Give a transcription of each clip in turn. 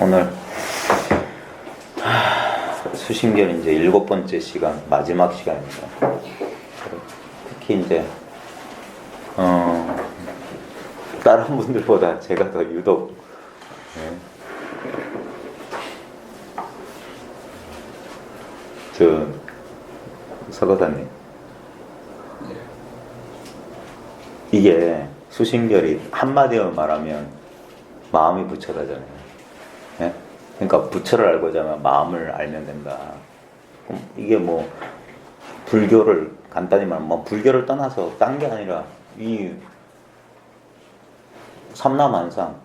오늘 수신결 이제 7번째 시간, 마지막 시간입니다. 특히 이제 다른 분들보다 제가 더 유독 서거사님, 이게 수신결이 한마디로 말하면 마음이 부처라잖아요. 예? 그러니까 부처를 알고자 하면 마음을 알면 된다. 그럼 이게 뭐 불교를 간단히 말하면 뭐 불교를 떠나서 딴 게 아니라 이 삼라만상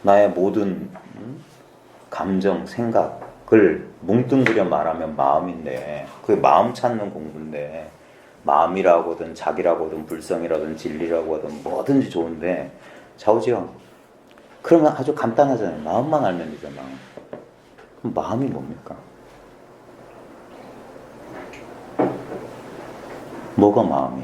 나의 모든 감정, 생각을 뭉뚱그려 말하면 마음인데, 그게 마음 찾는 공부인데, 마음이라고든 자기라고든 불성이라든 진리라고 하든 뭐든지 좋은데 좌우지형, 그러면 아주 간단하잖아요. 마음만 알면 되잖아. 그럼 마음이 뭡니까? 뭐가 마음이?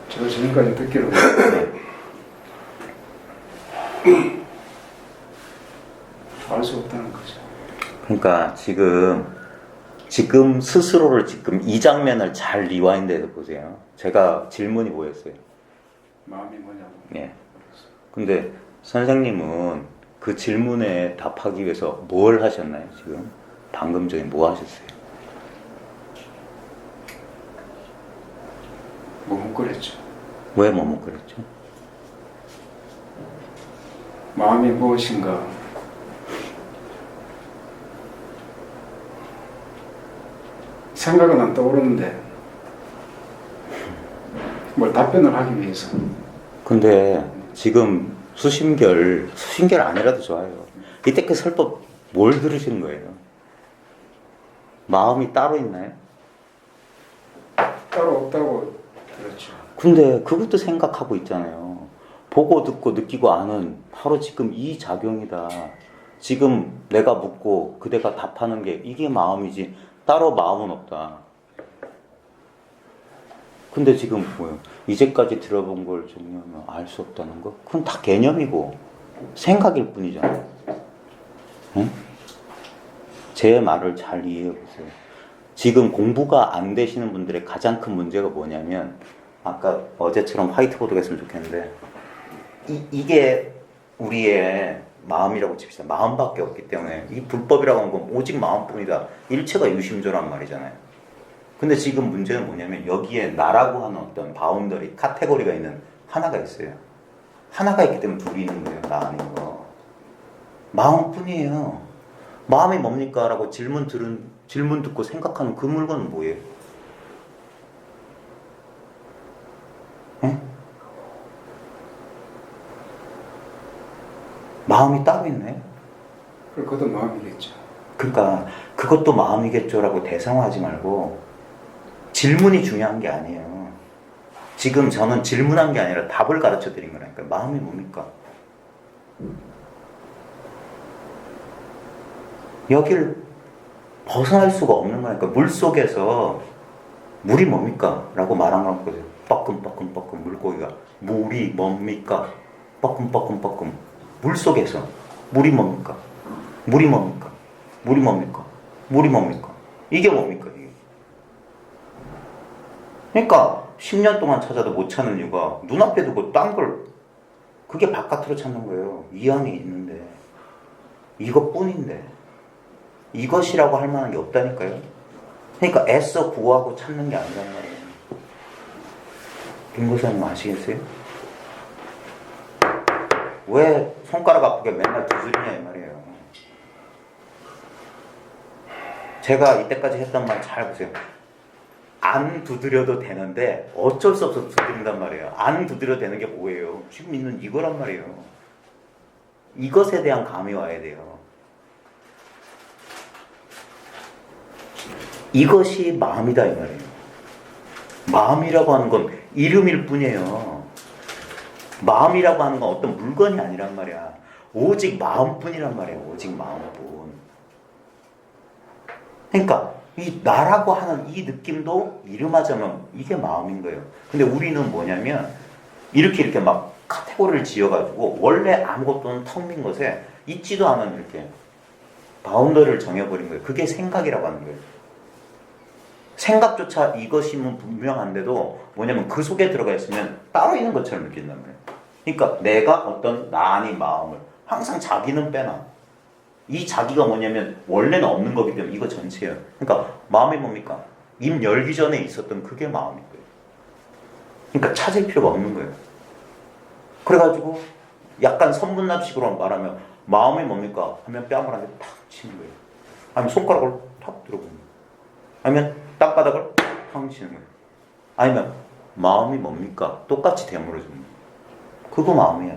제가 지금까지 듣기로 알 수 없다는 거죠. 그러니까 지금 스스로를 지금 이 장면을 잘 리와인드해서 보세요. 제가 질문이 뭐였어요? 마음이 뭐냐고. 예. 근데 선생님은 그 질문에 답하기 위해서 뭘 하셨나요? 지금 방금 전에 뭐 하셨어요? 머뭇거렸죠. 왜 머뭇거렸죠? 마음이 무엇인가. 생각은 안 떠오르는데 뭘 답변을 하기 위해서. 근데 지금 수신결 아니라도 좋아요. 이때 그 설법 뭘 들으신 거예요? 마음이 따로 있나요? 따로 없다고 들었죠. 근데 그것도 생각하고 있잖아요. 보고 듣고 느끼고 아는 바로 지금 이 작용이다. 지금 내가 묻고 그대가 답하는 게 이게 마음이지 따로 마음은 없다. 근데 지금 뭐예요? 이제까지 들어본 걸 정리하면 알 수 없다는 거? 그건 다 개념이고 생각일 뿐이잖아요. 응? 제 말을 잘 이해해 보세요. 지금 공부가 안 되시는 분들의 가장 큰 문제가 뭐냐면, 아까 어제처럼 화이트보드가 했으면 좋겠는데, 이게 우리의 마음이라고 칩시다. 마음밖에 없기 때문에 이 불법이라고 하는 건 오직 마음뿐이다. 일체가 유심조란 말이잖아요. 근데 지금 문제는 뭐냐면 여기에 나라고 하는 어떤 바운더리, 카테고리가 있는 하나가 있어요. 하나가 있기 때문에 둘이 있는 거예요. 나 아닌 거. 마음뿐이에요. 마음이 뭡니까? 라고 질문 듣고 생각하는 그 물건은 뭐예요? 응? 마음이 따로 있네. 그것도 마음이겠죠. 그러니까 그것도 마음이겠죠라고 대상화하지 말고 질문이 중요한 게 아니에요. 지금 저는 질문한 게 아니라 답을 가르쳐 드린 거라니까. 마음이 뭡니까? 여길 벗어날 수가 없는 거니까. 물속에서 물이 뭡니까? 라고 말한 거랑 보세요. 뻐끔뻐끔뻐끔 물고기가 물이 뭡니까? 뻐끔뻐끔뻐끔 물속에서 물이 뭡니까? 물이 뭡니까? 물이 뭡니까? 물이 뭡니까? 이게 뭡니까? 이게. 그러니까 10년 동안 찾아도 못 찾는 이유가 눈앞에 두고 딴 걸, 그게 바깥으로 찾는 거예요. 이 안에 있는데, 이것뿐인데, 이것이라고 할 만한 게 없다니까요. 그러니까 애써 구하고 찾는 게 아니란 말이에요. 김고사님 아시겠어요? 왜 손가락 아프게 맨날 두드리냐 이 말이에요. 제가 이때까지 했던 말 잘 보세요. 안 두드려도 되는데 어쩔 수 없어서 두드린단 말이에요. 안 두드려도 되는 게 뭐예요? 지금 있는 이거란 말이에요. 이것에 대한 감이 와야 돼요. 이것이 마음이다 이 말이에요. 마음이라고 하는 건 이름일 뿐이에요. 마음이라고 하는 건 어떤 물건이 아니란 말이야. 오직 마음뿐이란 말이에요. 오직 마음뿐. 그러니까 이 나라고 하는 이 느낌도 이름하자면 이게 마음인 거예요. 근데 우리는 뭐냐면 이렇게 막 카테고리를 지어가지고 원래 아무것도 없는 텅 빈 것에 있지도 않은 이렇게 바운더리를 정해버린 거예요. 그게 생각이라고 하는 거예요. 생각조차 이것이면 분명한데도 뭐냐면 그 속에 들어가 있으면 따로 있는 것처럼 느낀단 말이에요. 그러니까 내가 어떤 나 아닌 마음을 항상 자기는 빼놔. 이 자기가 뭐냐면 원래는 없는 거기 때문에 이거 전체예요. 그러니까 마음이 뭡니까? 입 열기 전에 있었던 그게 마음인 거예요. 그러니까 찾을 필요가 없는 거예요. 그래가지고 약간 선분납식으로 말하면 마음이 뭡니까? 하면 뺨을 한 대 탁 치는 거예요. 아니면 손가락을 탁 들어보는 거예요. 아니면 땅바닥을 탁 치는 거예요. 아니면 마음이 뭡니까? 똑같이 되물어주는 거예요. 그거 마음이야.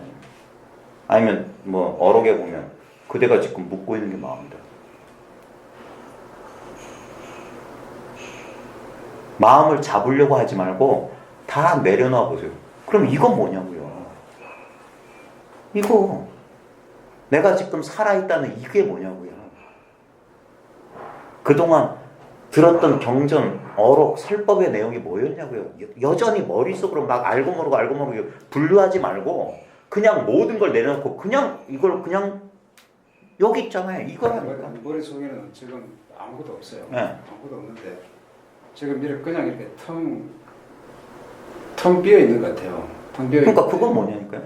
아니면 뭐 어록에 보면 그대가 지금 묻고 있는 게 마음이다. 마음을 잡으려고 하지 말고 다 내려놔 보세요. 그럼 이건 뭐냐고요. 이거 내가 지금 살아있다는 이게 뭐냐고요. 그동안 들었던 경전, 어록, 설법의 내용이 뭐였냐고요. 여전히 머릿속으로 막 알고 모르고 분류하지 말고 그냥 모든 걸 내려놓고 그냥 이걸 그냥 여기 있잖아요. 이거라니까. 머릿속에는 지금 아무것도 없어요. 네. 아무것도 없는데 지금 그냥 이렇게 텅 비어 있는 것 같아요. 텅 비어 그러니까 있는데. 그건 뭐냐니까요.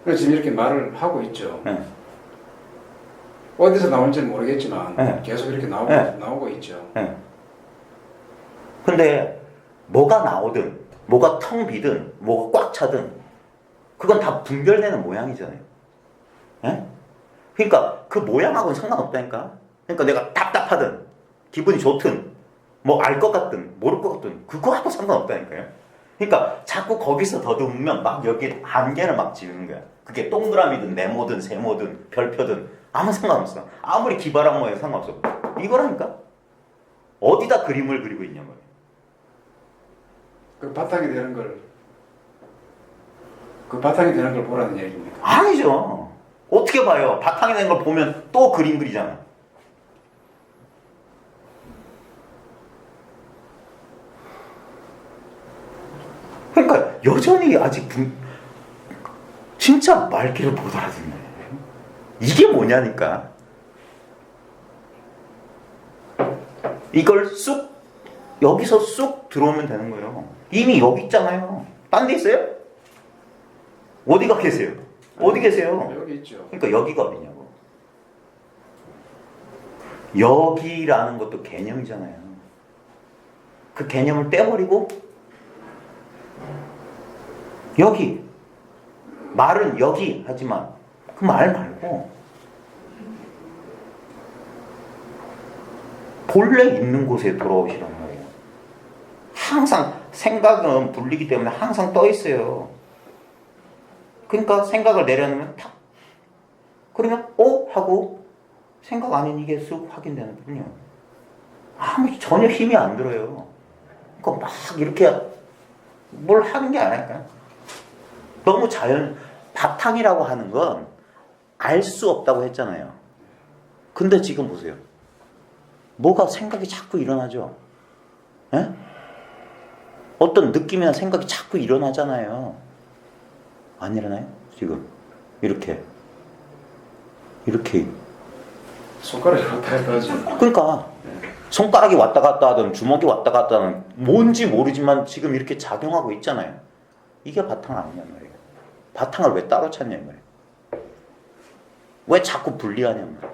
그래서 지금 이렇게 말을 하고 있죠. 네. 어디서 나올지는 모르겠지만 네. 계속 이렇게 네. 나오고 있죠. 네. 근데 뭐가 나오든 뭐가 텅 비든 뭐가 꽉 차든 그건 다 분별되는 모양이잖아요. 네? 그러니까 그 모양하고는 상관없다니까. 그러니까 내가 답답하든 기분이 좋든 뭐 알 것 같든 모를 것 같든 그거하고 상관없다니까요. 그러니까 자꾸 거기서 더듬으면 막 여기 안개를 막 지우는 거야. 그게 동그라미든 네모든 세모든 별표든 아무 상관없어. 아무리 기발한 모양 상관없어. 이거라니까. 어디다 그림을 그리고 있냐 말이야. 그 바탕이 되는 걸 보라는 얘기입니까? 아니죠. 어떻게 봐요? 바탕이 된 걸 보면 또 그림 그리잖아. 그러니까 여전히 아직 진짜 말귀를 못 알아듣네. 이게 뭐냐니까. 이걸 쑥 여기서 쑥 들어오면 되는 거예요. 이미 여기 있잖아요. 딴 데 있어요? 어디가 계세요? 어디 계세요? 여기 있죠. 그러니까 여기가 어디냐고. 여기라는 것도 개념이잖아요. 그 개념을 떼버리고 여기 말은 여기 하지만 그 말 말고 본래 있는 곳에 돌아오시란 말이에요. 항상 생각은 불리기 때문에 항상 떠 있어요. 그러니까 생각을 내려놓으면 탁 그러면 하고 생각 아닌 이게 쑥 확인되는 거군요. 전혀 힘이 안 들어요. 그러니까 막 이렇게 뭘 하는 게 아닐까요? 너무 바탕이라고 하는 건 알 수 없다고 했잖아요. 근데 지금 보세요. 뭐가 생각이 자꾸 일어나죠. 에? 어떤 느낌이나 생각이 자꾸 일어나잖아요. 안 일어나요? 지금 이렇게 손가락이 왔다 갔다 하죠. 그러니까 손가락이 왔다 갔다 하든 주먹이 왔다 갔다 하든 뭔지 모르지만 지금 이렇게 작용하고 있잖아요. 이게 바탕 아니냔 말이에요. 바탕을 왜 따로 찾냔 말이에요. 왜 자꾸 분리하냔 말이에요.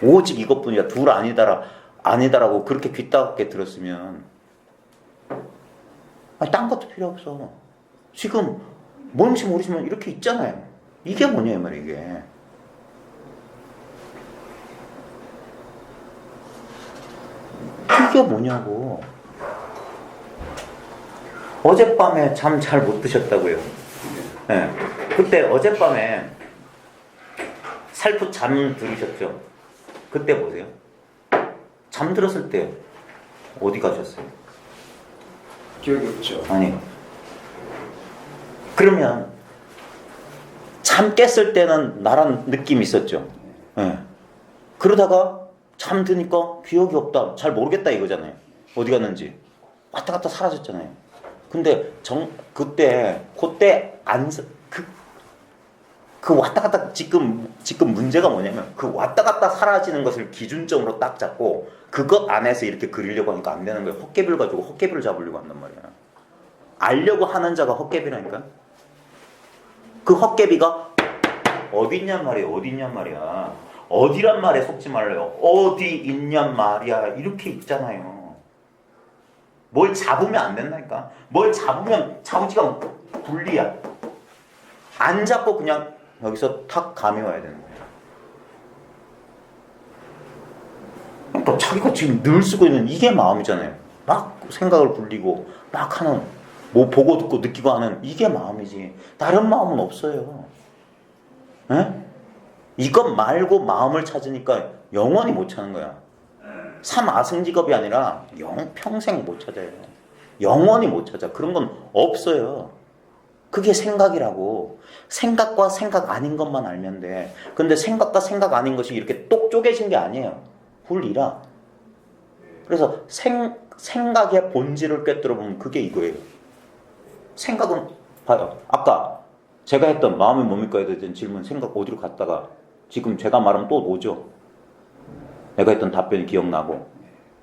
오직 이것뿐이야. 둘 아니다라고 그렇게 귀 따갑게 들었으면 딴 것도 필요 없어. 지금 뭔지 모르지만 이렇게 있잖아요. 이게 뭐냐 말이에요. 이게 뭐냐고. 어젯밤에 잠 잘 못 드셨다고요. 네. 그때 어젯밤에 살풋 잠 들으셨죠? 그때 보세요. 잠들었을 때 어디 가셨어요? 기억이 없죠. 아니. 그러면 잠 깼을 때는 나란 느낌이 있었죠. 네. 그러다가 잠드니까 기억이 없다. 잘 모르겠다 이거잖아요. 어디 갔는지. 왔다 갔다 사라졌잖아요. 근데 그때 그 왔다 갔다 지금 문제가 뭐냐면 그 왔다 갔다 사라지는 것을 기준점으로 딱 잡고 그것 안에서 이렇게 그리려고 하니까 안 되는 거예요. 헛개비를 가지고 헛개비를 잡으려고 한단 말이야. 알려고 하는 자가 헛개비라니까. 그 헛개비가 어디 있냔 말이야. 어디 있냔 말이야. 어디란 말에 속지 말래요. 어디 있냔 말이야. 이렇게 있잖아요. 뭘 잡으면 안 된다니까. 뭘 잡으면 잡지가 분리야. 안 잡고 그냥 여기서 탁 감이 와야 되는 거예요. 그러니까 자기가 지금 늘 쓰고 있는 이게 마음이잖아요. 막 생각을 굴리고 막 하는 뭐 보고 듣고 느끼고 하는 이게 마음이지. 다른 마음은 없어요. 에? 이것 말고 마음을 찾으니까 영원히 못 찾는 거야. 삼아승직업이 아니라 평생 못 찾아요. 영원히 못 찾아. 그런 건 없어요. 그게 생각이라고. 생각과 생각 아닌 것만 알면 돼. 근데 생각과 생각 아닌 것이 이렇게 똑 쪼개진 게 아니에요. 훌이라. 그래서 생각의 본질을 꿰뚫어 보면 그게 이거예요. 생각은 봐요. 아까 제가 했던 마음이 뭡니까에 대한 질문, 생각 어디로 갔다가 지금 제가 말하면 또 오죠. 내가 했던 답변이 기억나고.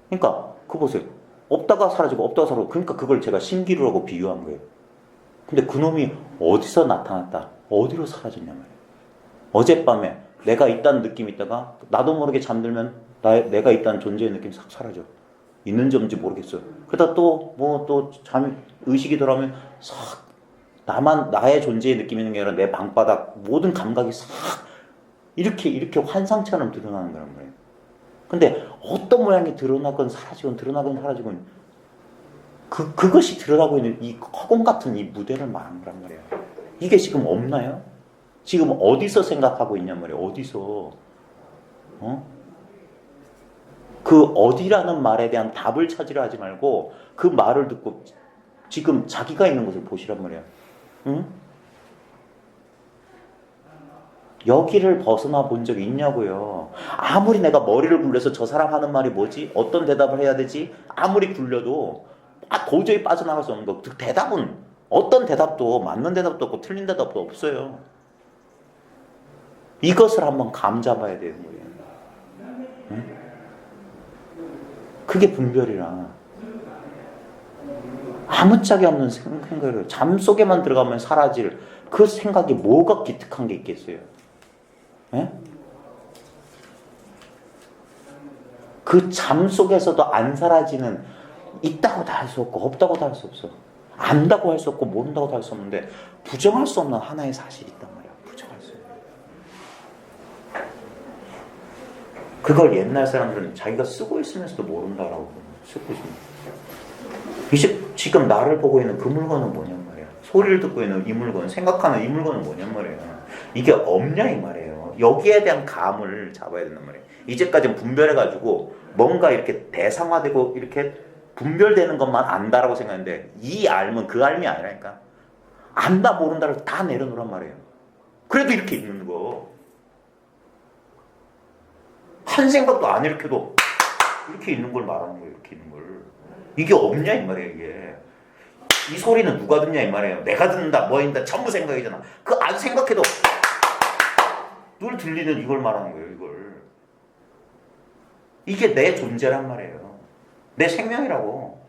그러니까 그거 보세요. 없다가 사라지고 없다가 사라지고. 그러니까 그걸 제가 신기루라고 비유한 거예요. 근데 그놈이 어디서 나타났다, 어디로 사라졌냐 말이에요. 어젯밤에 내가 있다는 느낌이 있다가 나도 모르게 잠들면 내가 있다는 존재의 느낌이 싹 사라져. 있는지 없는지 모르겠어요. 그러다 또 의식이 돌아오면 싹 나의 존재의 느낌이 있는 게 아니라 내 방바닥 모든 감각이 싹 이렇게 환상처럼 드러나는 거란 말이에요. 근데 어떤 모양이 드러나건 사라지건 그것이 드러나고 있는 이 허공 같은 이 무대를 말한 거란 말이에요. 이게 지금 없나요? 지금 어디서 생각하고 있냔 말이에요. 어디서? 그 어디라는 말에 대한 답을 찾으려 하지 말고 그 말을 듣고 지금 자기가 있는 곳을 보시란 말이에요. 응? 여기를 벗어나 본 적이 있냐고요. 아무리 내가 머리를 굴려서 저 사람 하는 말이 뭐지? 어떤 대답을 해야 되지? 아무리 굴려도 도저히 빠져나갈 수 없는 거. 대답은 어떤 대답도 맞는 대답도 없고 틀린 대답도 없어요. 이것을 한번 감 잡아야 되는 거예요. 응? 그게 분별이라. 아무짝에 없는 생각을 잠 속에만 들어가면 사라질 그 생각이 뭐가 기특한 게 있겠어요? 예? 그 잠 속에서도 안 사라지는 있다고도 할 수 없고 없다고도 할 수 없어. 안다고 할 수 없고 모른다고도 할 수 없는데 부정할 수 없는 하나의 사실이 있단 말이야. 부정할 수 없는. 그걸 옛날 사람들은 자기가 쓰고 있으면서도 모른다라고 쓰고 있습니다. 지금 나를 보고 있는 그 물건은 뭐냔 말이야. 소리를 듣고 있는 이 물건, 생각하는 이 물건은 뭐냔 말이야. 이게 없냐 이 말이에요. 여기에 대한 감을 잡아야 된단 말이에요. 이제까지는 분별해가지고 뭔가 이렇게 대상화되고 이렇게 분별되는 것만 안다라고 생각했는데 이 알면 그 알미 아니라니까. 안다 모른다를 다 내려놓으란 말이에요. 그래도 이렇게 있는 거. 한 생각도 안 일으켜도 이렇게 있는 걸 말하는 거예요. 이렇게 있는 걸. 이게 없냐 이 말이에요. 이게. 이 소리는 누가 듣냐 이 말이에요. 내가 듣는다 뭐인다 전부 생각이잖아. 그 안 생각해도 늘 들리는 이걸 말하는 거예요. 이걸. 이게 내 존재란 말이에요. 내 생명이라고.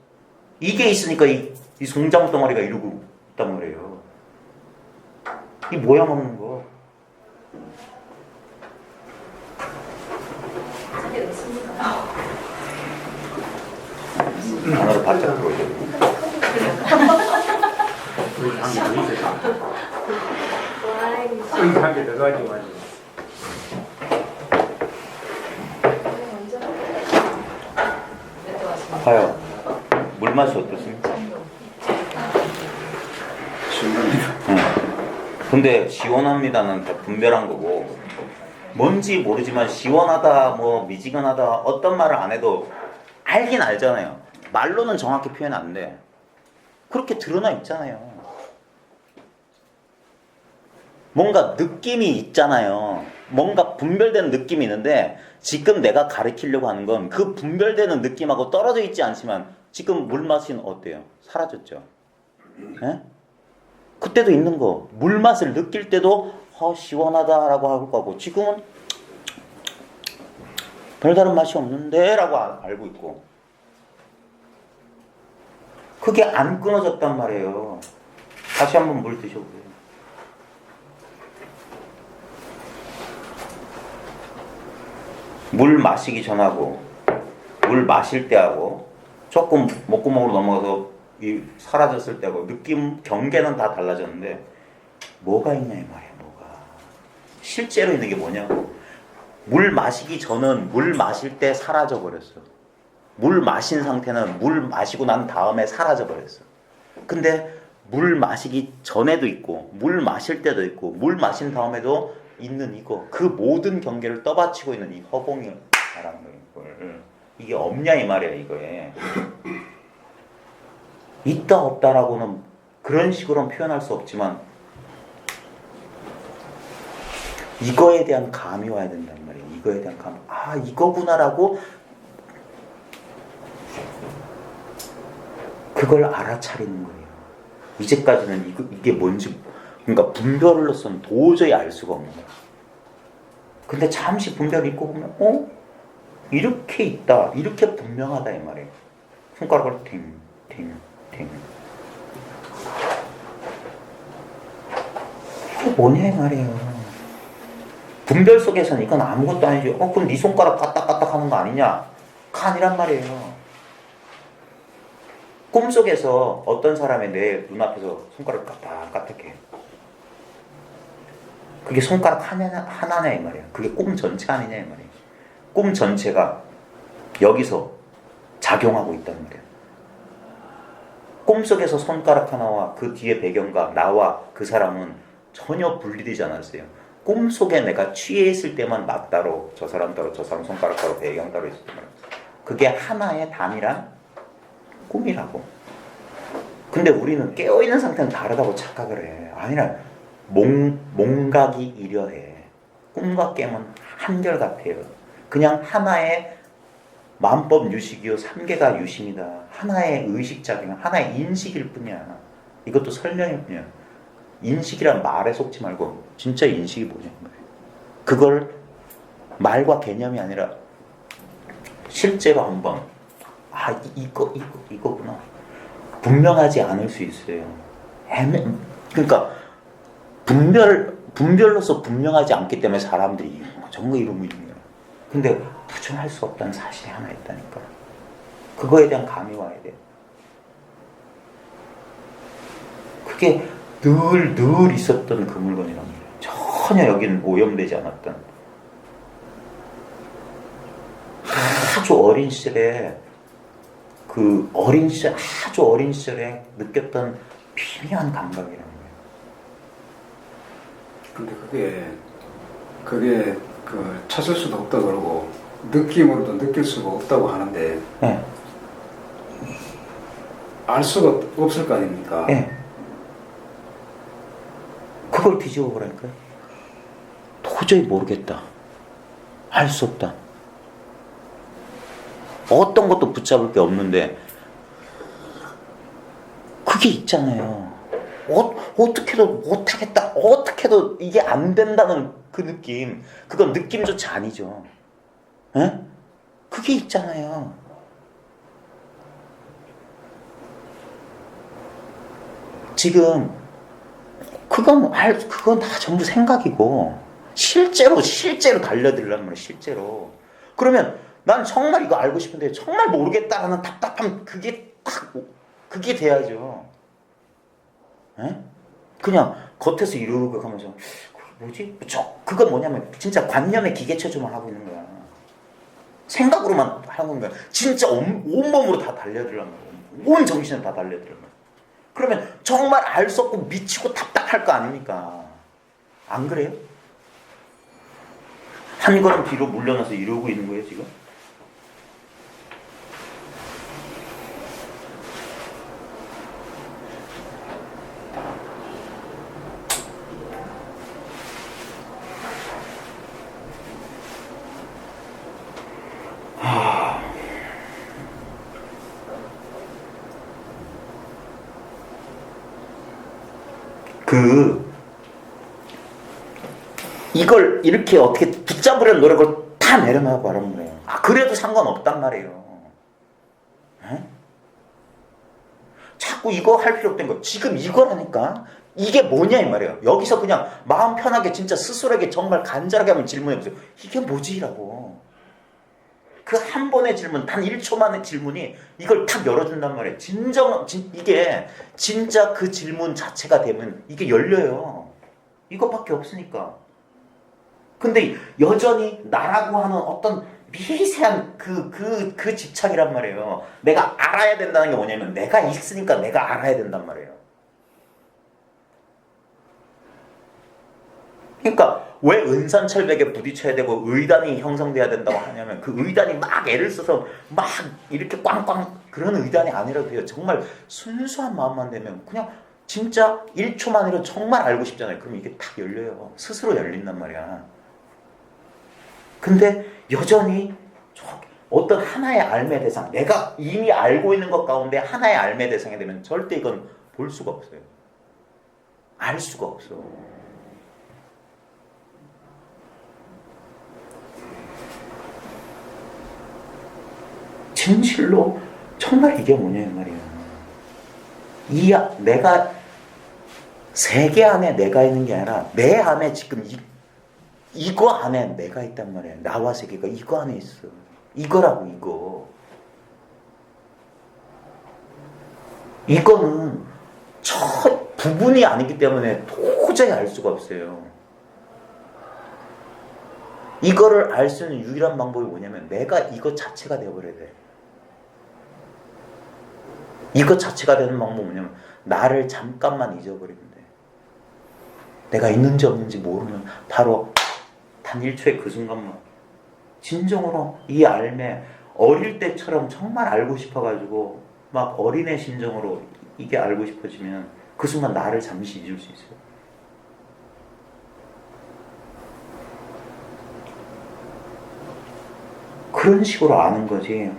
이게 있으니까 이 송장 덩어리가 이러고 있단 말이에요. 이 모양 없는 거. 하나를 바짝 들어야 돼. 한개 더 가지고 아파요. 물 맛이 어떻습니까? 시원합니다. 근데 시원합니다는 다 분별한 거고 뭔지 모르지만 시원하다 뭐 미지근하다 어떤 말을 안 해도 알긴 알잖아요. 말로는 정확히 표현 안 돼. 그렇게 드러나 있잖아요. 뭔가 느낌이 있잖아요. 뭔가 분별되는 느낌이 있는데 지금 내가 가리키려고 하는 건 그 분별되는 느낌하고 떨어져 있지 않지만 지금 물 맛은 어때요? 사라졌죠. 예? 그때도 있는 거. 물 맛을 느낄 때도 시원하다라고 할 거고 지금은 별다른 맛이 없는데 라고 알고 있고 그게 안 끊어졌단 말이에요. 다시 한번 물 드셔보세요. 물 마시기 전하고 물 마실 때하고 조금 목구멍으로 넘어가서 사라졌을 때하고 느낌 경계는 다 달라졌는데 뭐가 있냐 이 말이야. 뭐가 실제로 있는 게 뭐냐고. 물 마시기 전은 물 마실 때 사라져 버렸어. 물 마신 상태는 물 마시고 난 다음에 사라져 버렸어. 근데 물 마시기 전에도 있고 물 마실 때도 있고 물 마신 다음에도 있는 이거 그 모든 경계를 떠받치고 있는 이 허공을 말하는 거예요. 이게 없냐 이 말이야. 이거에 있다 없다라고는 그런 식으로는 표현할 수 없지만 이거에 대한 감이 와야 된단 말이에요. 이거에 대한 감. 아 이거구나라고 그걸 알아차리는 거예요. 이제까지는 이게 뭔지 그러니까 분별로서는 도저히 알 수가 없는 거야. 근데 잠시 분별을 잊고 보면 이렇게 있다. 이렇게 분명하다 이 말이에요. 손가락을 팅. 이게 뭐냐 이 말이에요. 분별 속에서는 이건 아무것도 아니지. 그럼 네 손가락 까딱까딱 하는 거 아니냐? 그거 아니란 말이에요. 꿈속에서 어떤 사람이 내 눈앞에서 손가락을 까딱까딱해. 그게 손가락 하나냐 이 말이야. 그게 꿈 전체 아니냐 이 말이야. 꿈 전체가 여기서 작용하고 있단 말이야. 꿈속에서 손가락 하나와 그 뒤에 배경과 나와 그 사람은 전혀 분리되지 않았어요. 꿈속에 내가 취해 있을 때만 나 따로 저 사람 따로 저 사람 손가락 따로 배경 따로 있을 때만 그게 하나의 단일한 꿈이라고. 근데 우리는 깨어있는 상태는 다르다고 착각을 해. 아니라 몽각이 이려해. 꿈과 깨면 한결같아요. 그냥 하나의 만법 유식이요 삼계가 유심이다. 하나의 의식작용, 하나의 인식일 뿐이야. 이것도 설명일 뿐이야. 인식이란 말에 속지 말고 진짜 인식이 뭐냐. 그걸 말과 개념이 아니라 실제로 한번 이거구나. 분명하지 않을 수 있어요. 그러니까 분별로서 분명하지 않기 때문에 사람들이 정말 이러면 이런 거야. 근데 부정할 수 없다는 사실이 하나 있다니까. 그거에 대한 감이 와야 돼. 그게 늘 있었던 그 물건이란 말이야. 전혀 여기는 오염되지 않았던. 아주 어린 시절에 아주 어린 시절에 느꼈던 미묘한 감각이라는 거예요. 근데 그게 찾을 수도 없다고 그러고 느낌으로도 느낄 수가 없다고 하는데 네. 알 수가 없을 거 아닙니까? 네. 그걸 뒤집어 보라니까요. 도저히 모르겠다. 알 수 없다. 어떤 것도 붙잡을 게 없는데 그게 있잖아요. 어떻게도 못하겠다. 어떻게도 이게 안 된다는 그 느낌. 그건 느낌조차 아니죠. 에? 그게 있잖아요. 지금 그건 다 전부 생각이고 실제로 달려들란 말이에요. 실제로. 그러면 난 정말 이거 알고 싶은데 정말 모르겠다라는 답답함 그게 돼야죠. 에? 그냥 겉에서 이러고 가면서 뭐지? 그건 뭐냐면 진짜 관념의 기계체조만 하고 있는 거야. 생각으로만 하는 거야. 진짜 온몸으로 다 달려들란 말이야. 온 정신을 다 달려들란 말이야. 그러면 정말 알 수 없고 미치고 답답할 거 아닙니까? 안 그래요? 한 걸음 뒤로 물러나서 이러고 있는 거예요 지금? 이걸 이렇게 어떻게 붙잡으려는 노력을 다 내려놔 말하는 거예요. 그래도 상관없단 말이에요. 에? 자꾸 이거 할 필요 없던 거. 지금 이거라니까. 이게 뭐냐 이 말이에요. 여기서 그냥 마음 편하게 진짜 스스로에게 정말 간절하게 한번 질문해보세요. 이게 뭐지라고. 그 한 번의 질문, 단 1초 만의 질문이 이걸 탁 열어준단 말이에요. 이게 진짜 그 질문 자체가 되면 이게 열려요. 이것밖에 없으니까. 근데 여전히 나라고 하는 어떤 미세한 그 집착이란 말이에요. 내가 알아야 된다는 게 뭐냐면 내가 있으니까 내가 알아야 된단 말이에요. 그러니까 왜 은산철벽에 부딪혀야 되고 의단이 형성돼야 된다고 하냐면 그 의단이 막 애를 써서 막 이렇게 꽝꽝 그런 의단이 아니라도 돼요. 정말 순수한 마음만 되면 그냥 진짜 1초만이라도 정말 알고 싶잖아요. 그럼 이게 탁 열려요. 스스로 열린단 말이야. 근데 여전히 어떤 하나의 알매 대상, 내가 이미 알고 있는 것 가운데 하나의 알매 대상이 되면 절대 이건 볼 수가 없어요. 알 수가 없어. 진실로 정말 이게 뭐냐 말이에요. 내가 세계 안에 내가 있는 게 아니라 내 안에 지금 이거 안에 내가 있단 말이에요. 나와 세계가 이거 안에 있어. 이거라고 이거. 이거는 첫 부분이 아니기 때문에 도저히 알 수가 없어요. 이거를 알 수 있는 유일한 방법이 뭐냐면 내가 이거 자체가 되어버려야 돼. 이것 자체가 되는 방법은 뭐냐면 나를 잠깐만 잊어버리면 돼. 내가 있는지 없는지 모르면 바로 단 1초의 그 순간만 진정으로 이 알매 어릴 때처럼 정말 알고 싶어가지고 막 어린애 심정으로 이게 알고 싶어지면 그 순간 나를 잠시 잊을 수 있어요. 그런 식으로 아는 거지.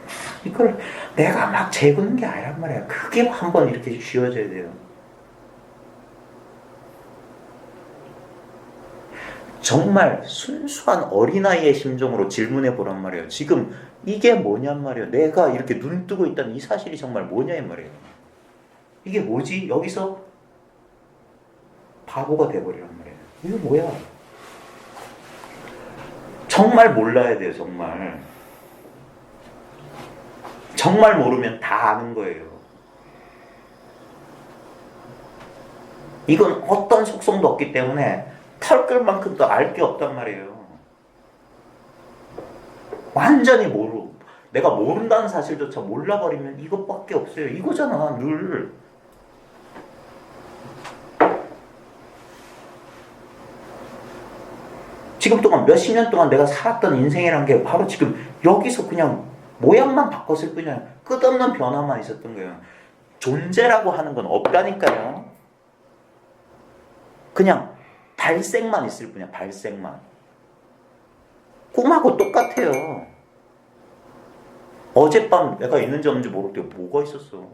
이걸 내가 막 재고는 게 아니란 말이야. 그게 한번 이렇게 쥐어져야 돼요. 정말 순수한 어린아이의 심정으로 질문해 보란 말이에요. 지금 이게 뭐냔 말이에요. 내가 이렇게 눈 뜨고 있다는 이 사실이 정말 뭐냐는 말이에요. 이게 뭐지? 여기서 바보가 돼버리란 말이에요. 이게 뭐야? 정말 몰라야 돼요. 정말 모르면 다 아는 거예요. 이건 어떤 속성도 없기 때문에 털끌만큼도 알 게 없단 말이에요. 완전히 내가 모른다는 사실조차 몰라버리면 이것밖에 없어요. 이거잖아, 늘. 지금 동안 몇십 년 동안 내가 살았던 인생이란 게 바로 지금 여기서 그냥 모양만 바꿨을 뿐이야. 끝없는 변화만 있었던 거예요. 존재라고 하는 건 없다니까요. 그냥 발생만 있을 뿐이야. 발생만. 꿈하고 똑같아요. 어젯밤 내가 있는지 없는지 모를 때 뭐가 있었어.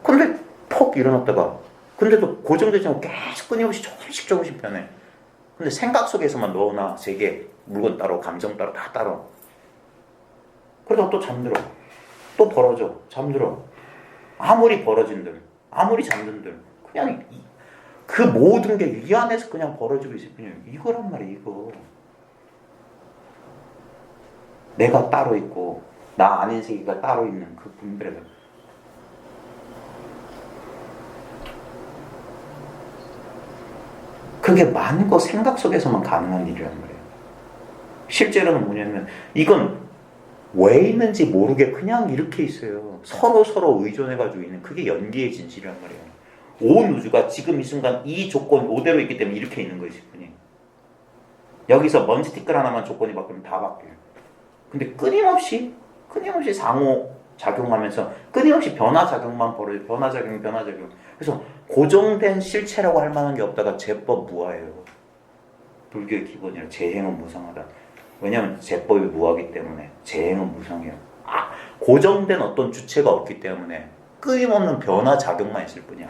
근데 퍽 일어났다가 근데도 고정되지 않고 계속 끊임없이 조금씩 변해. 근데 생각 속에서만 너나 세계, 물건 따로, 감정 따로, 다 따로. 그러다가 또 잠들어. 또 벌어져. 잠들어. 아무리 벌어진들, 아무리 잠든들, 그냥 그 모든 게 이 안에서 그냥 벌어지고 있을 뿐이에요. 이거란 말이에요, 이거. 내가 따로 있고, 나 아닌 세계가 따로 있는 그 분별을. 그게 많은 생각 속에서만 가능한 일이란 말이에요. 실제로는 뭐냐면, 이건 왜 있는지 모르게 그냥 이렇게 있어요. 서로 의존해가지고 있는 그게 연기의 진실이란 말이에요. 온 우주가 지금 이 순간 이 조건 이대로 있기 때문에 이렇게 있는 것일 뿐이에요. 여기서 먼지 티끌 하나만 조건이 바뀌면 다 바뀌어요. 근데 끊임없이 상호 작용하면서 끊임없이 변화작용만 벌어요. 변화작용. 그래서 고정된 실체라고 할 만한 게 없다가 제법 무아예요. 불교의 기본이라 재행은 무상하다. 왜냐하면 제법이 무하기 때문에 재행은 무상해요. 고정된 어떤 주체가 없기 때문에 끊임없는 변화작용만 있을 뿐이야.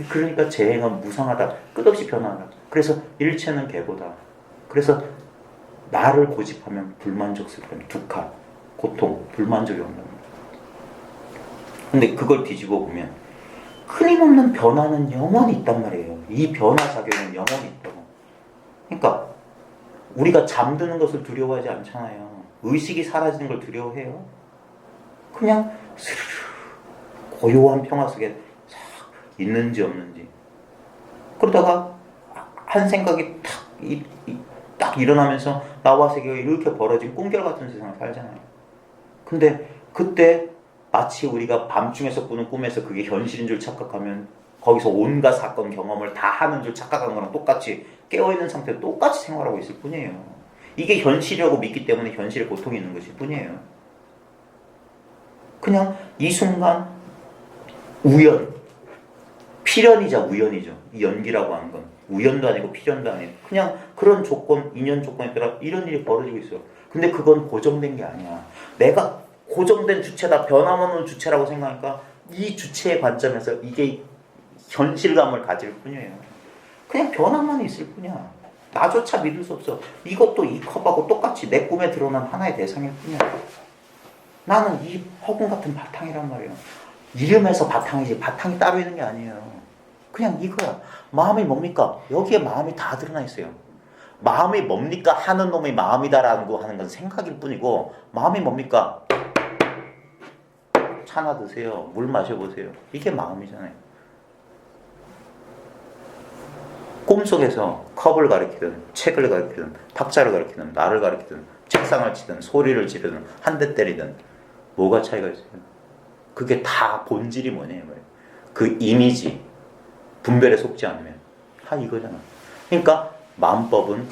그러니까 재행은 무상하다. 끝없이 변화하다. 그래서 일체는 계보다. 그래서 나를 고집하면 불만족스러움, 두카, 고통, 불만족이 온다. 근데 그걸 뒤집어 보면 끊임없는 변화는 영원히 있단 말이에요. 이 변화 작용은 영원히 있다고. 그러니까 우리가 잠드는 것을 두려워하지 않잖아요. 의식이 사라지는 걸 두려워해요. 그냥 스르르 고요한 평화 속에 있는지 없는지. 그러다가 한 생각이 딱 일어나면서 나와 세계가 이렇게 벌어진 꿈결 같은 세상을 살잖아요. 근데 그때 마치 우리가 밤중에서 꾸는 꿈에서 그게 현실인 줄 착각하면 거기서 온갖 사건 경험을 다 하는 줄 착각한 거랑 똑같이 깨어있는 상태로 똑같이 생활하고 있을 뿐이에요. 이게 현실이라고 믿기 때문에 현실에 고통이 있는 것일 뿐이에요. 그냥 이 순간 우연, 필연이자 우연이죠. 이 연기라고 하는 건 우연도 아니고 필연도 아니고 그냥 그런 조건, 인연 조건에 따라 이런 일이 벌어지고 있어요. 근데 그건 고정된 게 아니야. 내가 고정된 주체다, 변함없는 주체라고 생각하니까 이 주체의 관점에서 이게 현실감을 가질 뿐이에요. 그냥 변화만 있을 뿐이야. 나조차 믿을 수 없어. 이것도 이 컵하고 똑같이 내 꿈에 드러난 하나의 대상일 뿐이야. 나는 이 허공 같은 바탕이란 말이에요. 이름에서 바탕이지 바탕이 따로 있는 게 아니에요. 그냥 이거야. 마음이 뭡니까? 여기에 마음이 다 드러나 있어요. 마음이 뭡니까? 하는 놈이 마음이다라는 거 하는 건 생각일 뿐이고 마음이 뭡니까? 차나 드세요. 물 마셔보세요. 이게 마음이잖아요. 꿈속에서 컵을 가리키든 책을 가리키든 탁자를 가리키든 나를 가리키든 책상을 치든 소리를 지르든 한 대 때리든 뭐가 차이가 있어요? 그게 다 본질이 뭐냐면 그 이미지 분별에 속지 않으면 다 이거잖아. 그러니까 마음법은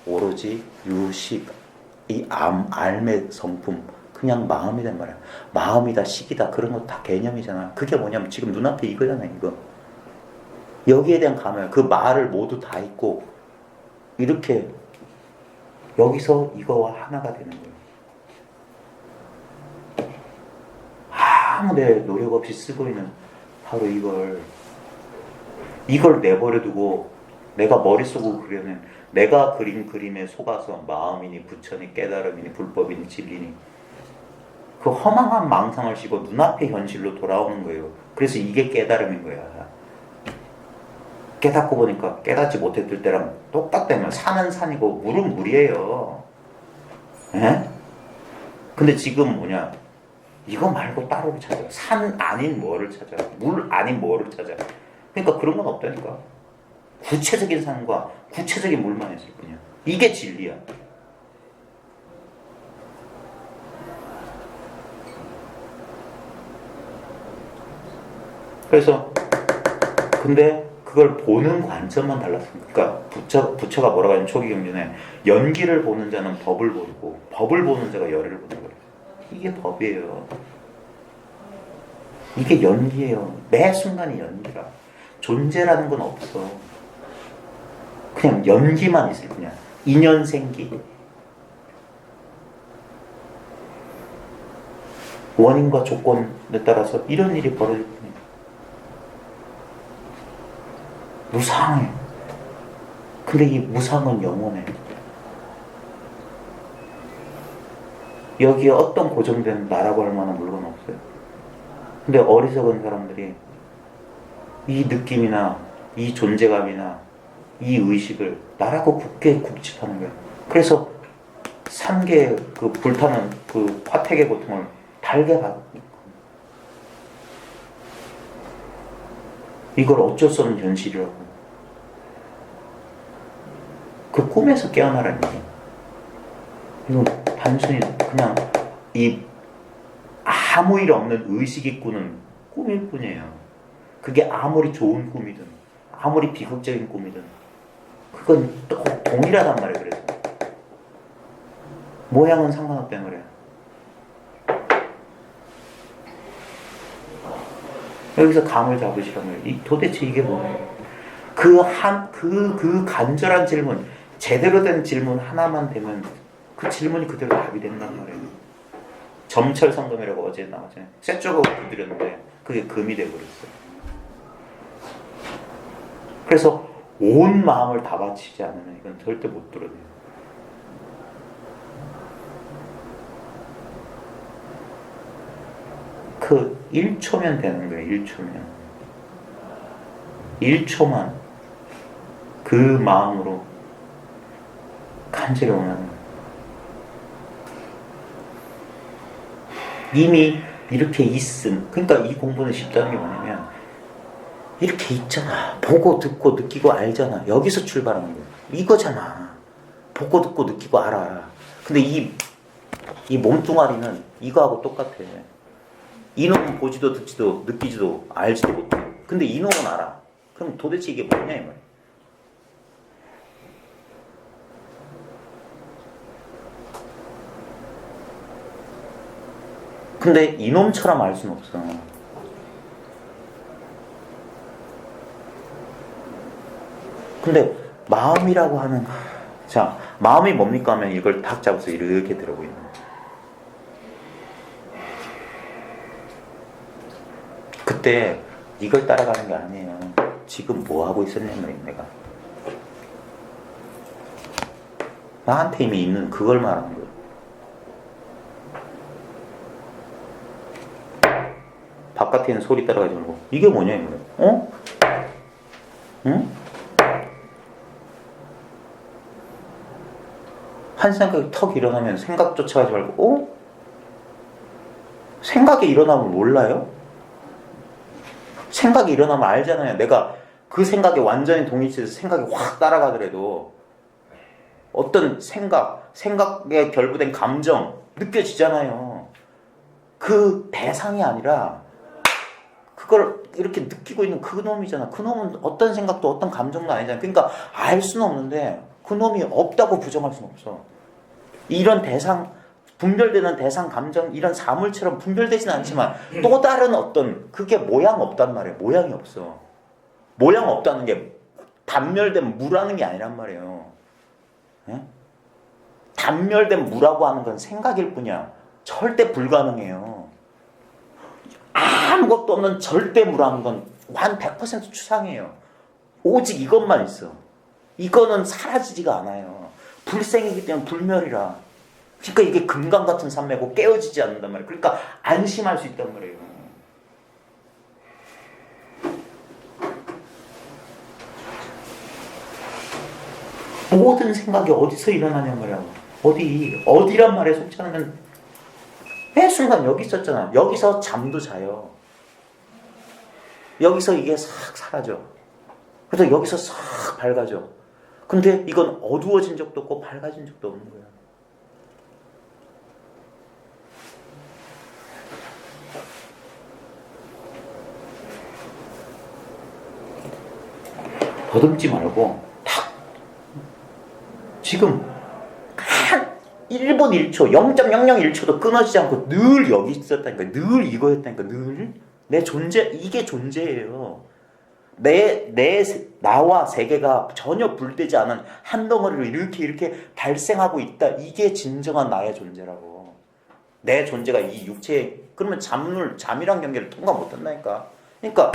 오로지 유식 이 알의 성품 그냥 마음이란 말이야. 마음이다 식이다 그런 거 다 개념이잖아. 그게 뭐냐면 지금 눈앞에 이거잖아. 이거 여기에 대한 감을 그 말을 모두 다 있고 이렇게 여기서 이거와 하나가 되는 거예요. 아무 내 노력 없이 쓰고 있는 바로 이걸 내버려두고 내가 머릿속으로 그려낸 내가 그린 그림에 속아서 마음이니 부처니 깨달음이니 불법이니 진리니 그 허망한 망상을 씌고 눈앞의 현실로 돌아오는 거예요. 그래서 이게 깨달음인 거야. 깨닫고 보니까 깨닫지 못했을 때랑 똑같다면 산은 산이고 물은 물이에요. 에? 근데 지금 뭐냐? 이거 말고 따로를 찾아. 산 아닌 뭐를 찾아. 물 아닌 뭐를 찾아. 그러니까 그런 건 없다니까. 구체적인 산과 구체적인 물만 있을 뿐이야. 이게 진리야. 그래서 근데 그걸 보는 관점만 달랐습니다. 그러니까 부처가 뭐라고 하냐면 초기 경전에 연기를 보는 자는 법을 모르고 법을 보는 자가 열애를 보는 거예요. 이게 법이에요. 이게 연기예요. 매 순간이 연기라. 존재라는 건 없어. 그냥 연기만 있을 뿐이야. 인연생기. 원인과 조건에 따라서 이런 일이 벌어질 뿐이야. 무상해. 근데 이 무상은 영원해. 여기에 어떤 고정된 나라고 할 만한 물건 없어요. 근데 어리석은 사람들이 이 느낌이나 이 존재감이나 이 의식을 나라고 굳게 굽집하는 거예요. 그래서 삼계 그 불타는 그 화택의 고통을 달게 받는 거예요. 이걸 어쩔 수 없는 현실이라고. 그 꿈에서 깨어나라는 거예요. 이건 단순히 그냥 이 아무 일 없는 의식이 꾸는 꿈일 뿐이에요. 그게 아무리 좋은 꿈이든 아무리 비극적인 꿈이든 그건 또 동일하단 말이에요. 그래서 모양은 상관없다는 거예요. 여기서 감을 잡으시라는 거예요. 도대체 이게 뭐예요? 그 간절한 질문, 제대로 된 질문 하나만 되면 그 질문이 그대로 답이 된단 말이에요. 점철성금이라고 어제 나왔잖아요. 쇠쪽으로 두드렸는데 그게 금이 돼버렸어요. 그래서 온 마음을 다 바치지 않으면 이건 절대 못 뚫어내요. 그 1초면 되는 거예요. 1초면. 1초만 그 마음으로 간절히 원하는 거예요. 이미 이렇게 있음. 그러니까 이 공부는 쉽다는 게 뭐냐면 이렇게 있잖아. 보고 듣고 느끼고 알잖아. 여기서 출발하는 거야. 이거잖아. 보고 듣고 느끼고 알아. 근데 이 몸뚱아리는 이거하고 똑같아. 이놈은 보지도 듣지도 느끼지도 알지도 못해. 근데 이놈은 알아. 그럼 도대체 이게 뭐냐 이 말이야. 근데 이놈처럼 알 수는 없어. 근데 마음이라고 하는, 자, 마음이 뭡니까 하면 이걸 탁 잡아서 이렇게 들어보이는 거예요. 그때 이걸 따라가는 게 아니에요. 지금 뭐 하고 있었냐면 내가 나한테 이미 있는 그걸 말하는 거예요. 바깥에 있는 소리 따라가지 말고 이게 뭐냐 이거예요. 어? 응? 한 생각이 턱 일어나면 생각 쫓아가지 말고 어? 생각이 일어나면 몰라요? 생각이 일어나면 알잖아요. 내가 그 생각에 완전히 동의해서 생각이 확 따라가더라도 어떤 생각에 결부된 감정 느껴지잖아요. 그 대상이 아니라 그걸 이렇게 느끼고 있는 그 놈이잖아. 그 놈은 어떤 생각도 어떤 감정도 아니잖아. 그러니까 알 수는 없는데 그 놈이 없다고 부정할 수는 없어. 이런 대상, 분별되는 대상, 감정, 이런 사물처럼 분별되지는 않지만 또 다른 어떤, 그게 모양 없단 말이에요. 모양이 없어. 모양 없다는 게 단멸된 무라는 게 아니란 말이에요. 예? 단멸된 무라고 하는 건 생각일 뿐이야. 절대 불가능해요. 아무것도 없는 절대 무라는 건 한 100% 추상이에요. 오직 이것만 있어. 이거는 사라지지가 않아요. 불생이기 때문에 불멸이라. 그러니까 이게 금강 같은 산매고 깨어지지 않는단 말이에요. 그러니까 안심할 수 있단 말이에요. 모든 생각이 어디서 일어나냔 말이야. 어디란 말에 속지 않으면 매 순간 여기 있었잖아. 여기서 잠도 자요. 여기서 이게 싹 사라져. 그래서 여기서 싹 밝아져. 근데 이건 어두워진 적도 없고 밝아진 적도 없는 거야. 더듬지 말고 탁 지금 한 1분 1초 0.001초도 끊어지지 않고 늘 여기 있었다니까. 늘 이거였다니까. 늘 내 존재, 이게 존재예요. 나와 세계가 전혀 분리되지 않은 한 덩어리로 이렇게 발생하고 있다. 이게 진정한 나의 존재라고. 내 존재가 이 육체에, 그러면 잠이란 경계를 통과 못 한다니까. 그러니까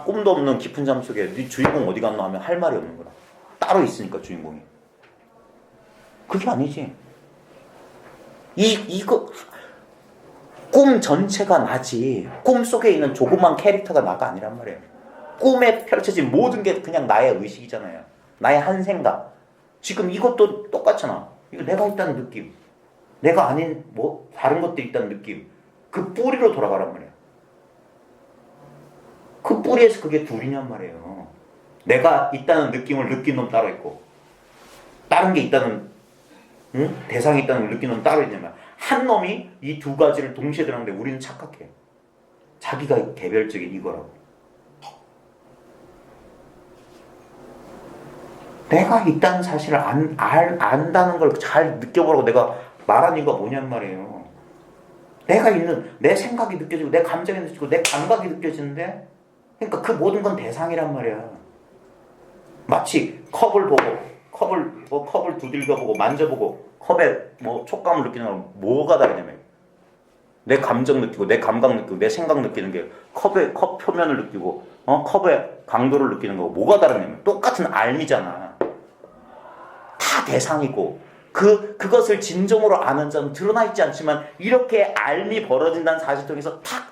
꿈도 없는 깊은 잠 속에 네 주인공 어디 갔나 하면 할 말이 없는 거야. 따로 있으니까 주인공이. 그게 아니지. 이거 꿈 전체가 나지. 꿈 속에 있는 조그만 캐릭터가 나가 아니란 말이에요. 꿈에 펼쳐진 모든 게 그냥 나의 의식이잖아요. 나의 한 생각. 지금 이것도 똑같잖아. 이거 내가 있다는 느낌. 내가 아닌 뭐 다른 것들이 있다는 느낌. 그 뿌리로 돌아가란 말이에요. 그 뿌리에서 그게 둘이냔 말이에요. 내가 있다는 느낌을 느낀 놈 따로 있고 다른 게 있다는, 응? 대상이 있다는 걸 느낀 놈 따로 있냐면 한 놈이 이 두 가지를 동시에 들었는데 우리는 착각해. 자기가 개별적인 이거라고. 내가 있다는 사실을 안다는 걸 잘 느껴보라고 내가 말한 이유가 뭐냔 말이에요. 내가 있는, 내 생각이 느껴지고 내 감정이 느껴지고 내 감각이 느껴지는데, 그러니까 그 모든 건 대상이란 말이야. 마치 컵을 보고 컵을 두들겨보고 만져보고 컵에 뭐 촉감을 느끼는 건 뭐가 다르냐면 내 감정 느끼고 내 감각 느끼고 내 생각 느끼는 게 컵 표면을 느끼고 컵의 강도를 느끼는 거고 뭐가 다르냐면 똑같은 알미잖아. 다 대상이고 그것을 진정으로 아는 자는 드러나 있지 않지만 이렇게 알미 벌어진다는 사실 통해서 탁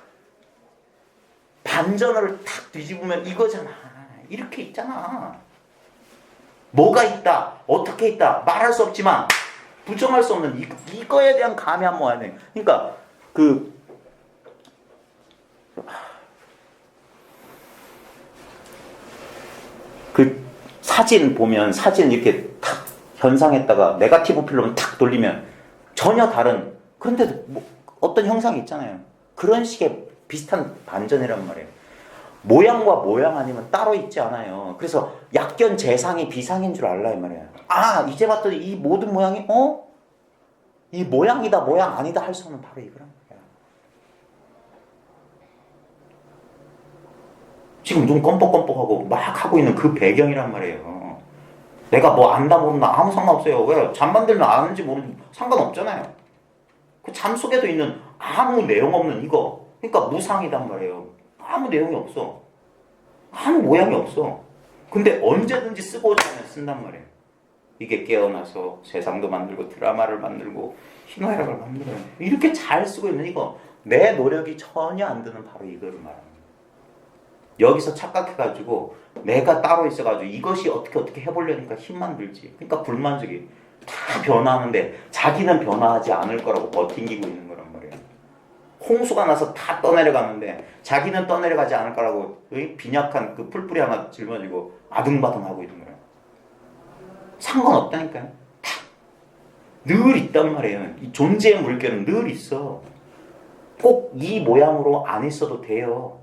반전을 탁 뒤집으면 이거잖아. 이렇게 있잖아. 뭐가 있다, 어떻게 있다 말할 수 없지만 부정할 수 없는 이거에 대한 감이 한번 와야 돼. 그러니까 그 사진 보면 사진 이렇게 탁 현상했다가 네거티브 필름을 탁 돌리면 전혀 다른 그런데도 뭐 어떤 형상이 있잖아요. 그런 식의 비슷한 반전이란 말이에요. 모양과 모양 아니면 따로 있지 않아요. 그래서 약견 재상이 비상인 줄 알라 이 말이에요. 아 이제 봤더니 이 모든 모양이 이 모양이다 모양 아니다 할 수 없는 바로 이거란 말이야. 지금 눈 껌뻑껌뻑하고 막 하고 있는 그 배경이란 말이에요. 내가 뭐 안다 모른다 아무 상관없어요. 왜? 잠만 들면 아는지 모르는지 상관없잖아요. 그 잠 속에도 있는 아무 내용 없는 이거 그러니까 무상이단 말이에요. 아무 내용이 없어. 아무 모양이 없어. 근데 언제든지 쓰고 오자면 쓴단 말이에요. 이게 깨어나서 세상도 만들고 드라마를 만들고 희노애락을 만들어요. 이렇게 잘 쓰고 있는 이거 내 노력이 전혀 안 드는 바로 이거를 말합니다. 여기서 착각해가지고 내가 따로 있어가지고 이것이 어떻게 해보려니까 힘만 들지. 그러니까 불만족이 다 변하는데 자기는 변화하지 않을 거라고 버팅기고 있는 거란 말이에요. 홍수가 나서 다 떠내려가는데 자기는 떠내려가지 않을 거라고 빈약한 그 풀뿌리 하나 짊어지고 아등바등하고 있는 거예요. 상관없다니까요. 늘 있단 말이에요. 이 존재의 물결은 늘 있어. 꼭 이 모양으로 안 있어도 돼요.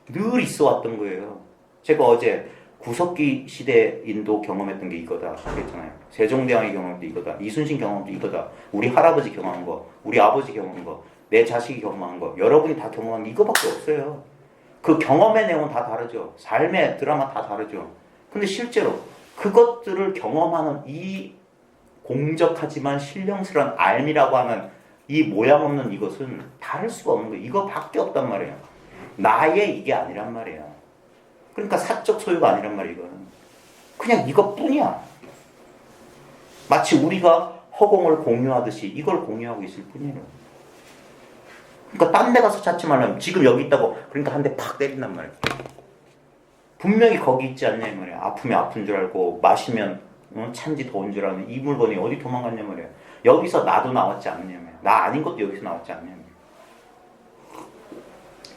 늘 있어 왔던 거예요. 제가 어제 구석기 시대인도 경험했던 게 이거다 그랬잖아요. 세종대왕이 경험한 게 이거다. 이순신 경험도 이거다. 우리 할아버지 경험한 거, 우리 아버지 경험한 거, 내 자식이 경험한 거, 여러분이 다 경험한 게 이거밖에 없어요. 그 경험의 내용은 다 다르죠. 삶의 드라마 다 다르죠. 근데 실제로 그것들을 경험하는 이 공적하지만 신령스러운 알미라고 하는 이 모양 없는 이것은 다를 수가 없는 거예요. 이거밖에 없단 말이에요. 나의 이게 아니란 말이에요. 그러니까 사적 소유가 아니란 말이에요. 이거는 그냥 이것뿐이야. 마치 우리가 허공을 공유하듯이 이걸 공유하고 있을 뿐이에요. 그러니까 딴 데 가서 찾지 말라면 지금 여기 있다고 그러니까 한 대 팍 때린단 말이에요. 분명히 거기 있지 않냐 말이에요. 아프면 아픈 줄 알고 마시면 찬지 더운 줄 아는 이 물건이 어디 도망갔냐 말이에요. 여기서 나도 나왔지 않느냐 말이에요. 나 아닌 것도 여기서 나왔지 않느냐 말이에요.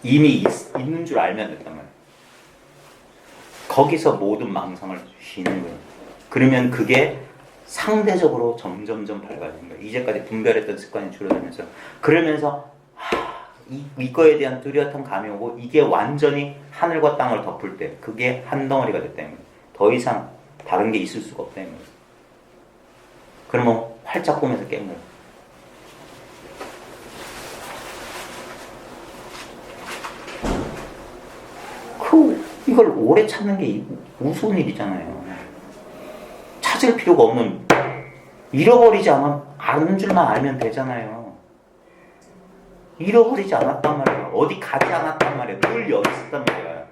이미 있는 줄 알면 됐단 말이에요. 거기서 모든 망상을 쉬는 거예요. 그러면 그게 상대적으로 점점점 밝아지는 거예요. 이제까지 분별했던 습관이 줄어들면서 그러면서 이거에 대한 뚜렷한 감이 오고 이게 완전히 하늘과 땅을 덮을 때 그게 한 덩어리가 됐다는 거예요. 더 이상 다른 게 있을 수가 없다는 거예요. 그러면 활짝 꿈에서 깬 거예요. 이걸 오래 찾는 게 무서운 일이잖아요. 찾을 필요가 없는 잃어버리지 않은 줄만 알면 되잖아요. 잃어버리지 않았단 말이에요. 어디 가지 않았단 말이에요. 늘 여기 있었단 말이에요.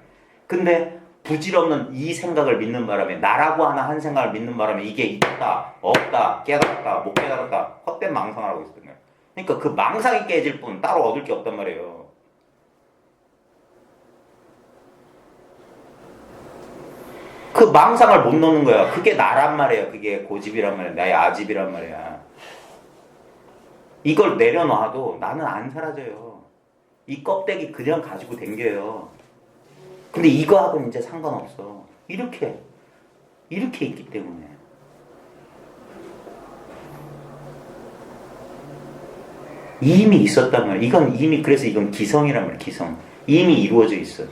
근데 부질없는 이 생각을 믿는 바람에 나라고 하는 한 생각을 믿는 바람에 이게 있다, 없다, 깨달았다, 못 깨달았다 헛된 망상을 하고 있었던 거예요. 그러니까 그 망상이 깨질 뿐 따로 얻을 게 없단 말이에요. 그 망상을 못 놓는 거야. 그게 나란 말이에요. 그게 고집이란 말이야. 나의 아집이란 말이야. 이걸 내려놔도 나는 안 사라져요. 이 껍데기 그냥 가지고 댕겨요. 근데 이거하고는 이제 상관없어. 이렇게 있기 때문에. 이미 있었단 말이야. 그래서 이건 기성이란 말이야. 기성. 이미 이루어져 있어.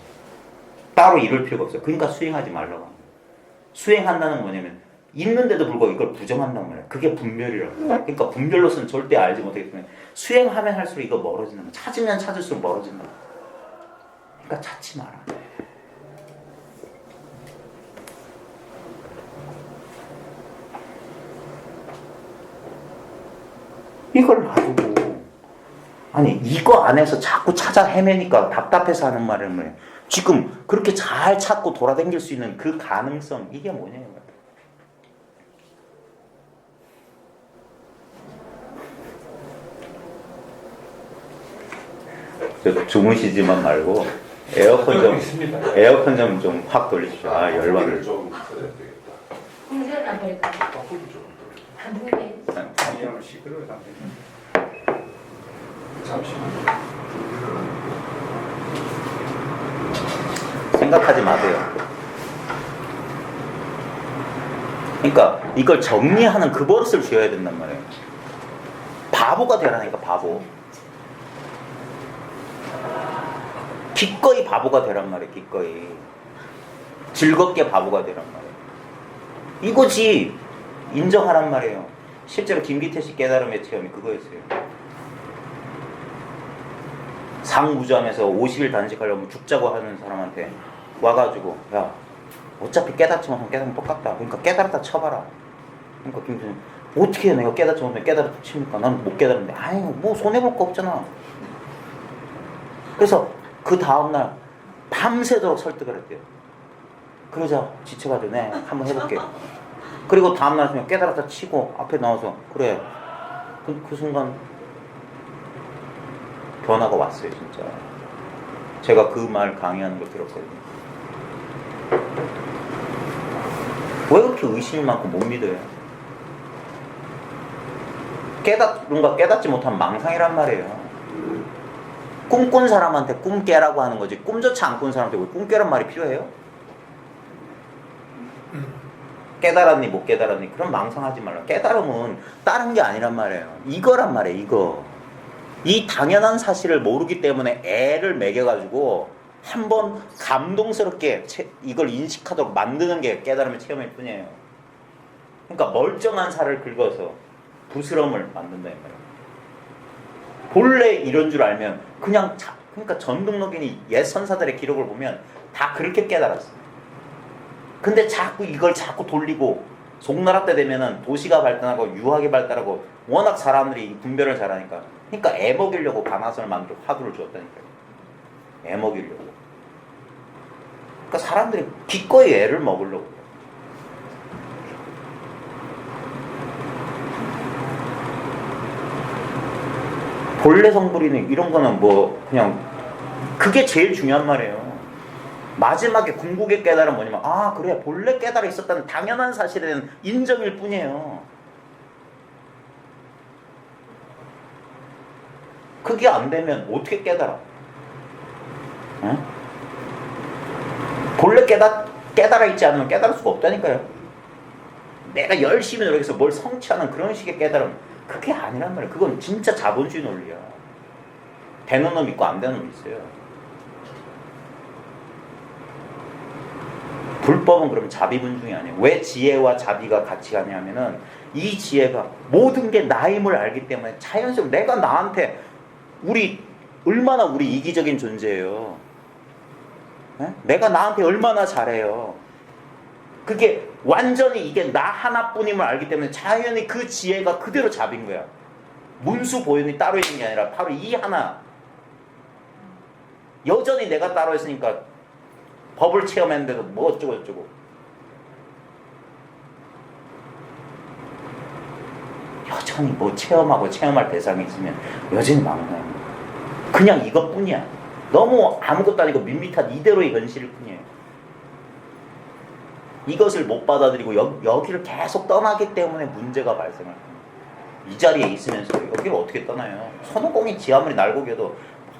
따로 이룰 필요가 없어. 그러니까 수행하지 말라고. 수행한다는 뭐냐면 있는데도 불구하고 이걸 부정한단 말이야. 그게 분별이라고. 그러니까 분별로서는 절대 알지 못하기 때문에 수행하면 할수록 이거 멀어진단 말이야. 찾으면 찾을수록 멀어진단 말이야. 그러니까 찾지 마라. 이걸 놔두고 아니 이거 안에서 자꾸 찾아 헤매니까 답답해서 하는 말을 뭐예요. 지금 그렇게 잘 찾고 돌아다닐 수 있는 그 가능성 이게 뭐냐고. 주무시지만 말고 에어컨 좀 확 돌리십시오. 아 열받을. 좀 그래야 되겠다. 공전 안 버릴까? 바꾸기 좀 안 보게. 그냥 시끄러워서 안 되네. 잠시만. 생각하지 마세요. 그러니까 이걸 정리하는 그 버릇을 쥐어야 된단 말이에요. 바보가 되라니까 바보. 기꺼이 바보가 되란 말이에요. 기꺼이 즐겁게 바보가 되란 말이에요. 이거지 인정하란 말이에요. 실제로 김기태 씨 깨달음의 체험이 그거였어요. 상무주하면서 50일 단식하려면 죽자고 하는 사람한테 와가지고 야 어차피 깨닫지 못하면 깨닫으면 똑같다. 그러니까 깨달았다 쳐봐라. 그러니까 김기태는 어떻게 내가 깨닫지 못하면 깨달았다 칩니까? 나는 못 깨달았는데 아니 뭐 손해볼 거 없잖아. 그래서 그 다음날 밤새도록 설득을 했대요. 그러자 지쳐가지고 네 한번 해볼게. 그리고 다음날 그냥 깨달았다 치고 앞에 나와서 그래. 그 순간 변화가 왔어요 진짜. 제가 그 말 강의하는 걸 들었거든요. 왜 그렇게 의심이 많고 못 믿어요? 뭔가 깨닫지 못한 망상이란 말이에요. 꿈꾼 사람한테 꿈 깨라고 하는 거지 꿈조차 안 꾼 사람한테 왜 꿈 깨란 말이 필요해요? 깨달았니 못 깨달았니 그럼 망상하지 말라. 깨달음은 다른 게 아니란 말이에요. 이거란 말이에요. 이거 이 당연한 사실을 모르기 때문에 애를 먹여가지고 한번 감동스럽게 이걸 인식하도록 만드는 게 깨달음의 체험일 뿐이에요. 그러니까 멀쩡한 살을 긁어서 부스럼을 만든다 이 말이에요. 본래 이런 줄 알면 그냥 그러니까 전등록인이 옛 선사들의 기록을 보면 다 그렇게 깨달았어요. 근데 이걸 자꾸 돌리고 송나라 때 되면은 도시가 발달하고 유학이 발달하고 워낙 사람들이 분별을 잘하니까 그러니까 애 먹이려고 반화선을 만들고 화두를 주었다니까요. 애 먹이려고. 그러니까 사람들이 기꺼이 애를 먹으려고. 본래 성불이니 이런 거는 뭐 그냥 그게 제일 중요한 말이에요. 마지막에 궁극의 깨달음은 뭐냐면 아 그래 본래 깨달아 있었다는 당연한 사실에 대한 인정일 뿐이에요. 그게 안 되면 어떻게 깨달아? 응? 본래 깨달아 있지 않으면 깨달을 수가 없다니까요. 내가 열심히 노력해서 뭘 성취하는 그런 식의 깨달음 그게 아니란 말이에요. 그건 진짜 자본주의 논리야. 되는 놈 있고 안 되는 놈 있어요. 불법은 그러면 자비분중이 아니에요. 왜 지혜와 자비가 같이 가냐면은 이 지혜가 모든 게 나임을 알기 때문에 자연스럽게 내가 나한테 얼마나 우리 이기적인 존재예요. 네? 내가 나한테 얼마나 잘해요. 그게 완전히 이게 나 하나뿐임을 알기 때문에 자연히 그 지혜가 그대로 잡인 거야. 문수 보현이 따로 있는 게 아니라 바로 이 하나. 여전히 내가 따로 있으니까 법을 체험했는데도 뭐 어쩌고 저쩌고. 여전히 뭐 체험하고 체험할 대상이 있으면 여전히 망나요. 그냥 이것뿐이야. 너무 아무것도 아니고 밋밋한 이대로의 현실일 뿐이에요. 이것을 못 받아들이고 여기를 계속 떠나기 때문에 문제가 발생할 겁니다. 이 자리에 있으면서 여기를 어떻게 떠나요? 손오공이 지 아무리 날고겨도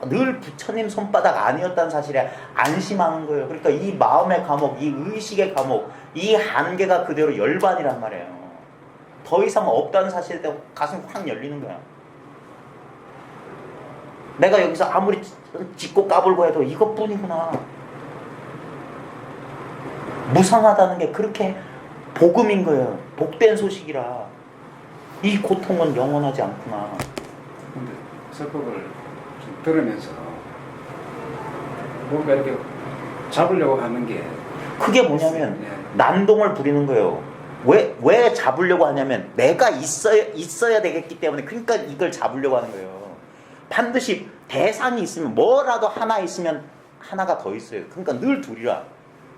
늘 부처님 손바닥 아니었다는 사실에 안심하는 거예요. 그러니까 이 마음의 감옥, 이 의식의 감옥, 이 한계가 그대로 열반이란 말이에요. 더 이상 없다는 사실에 대해 가슴이 확 열리는 거야. 내가 여기서 아무리 짖고 까불고 해도 이것뿐이구나. 무상하다는 게 그렇게 복음인 거예요. 복된 소식이라. 이 고통은 영원하지 않구나. 근데 설법을 좀 들으면서 뭔가 이렇게 잡으려고 하는 게 그게 뭐냐면 난동을 부리는 거예요. 왜 잡으려고 하냐면 내가 있어야 되겠기 때문에 그러니까 이걸 잡으려고 하는 거예요. 반드시 대상이 있으면 뭐라도 하나 있으면 하나가 더 있어요. 그러니까 늘 둘이라.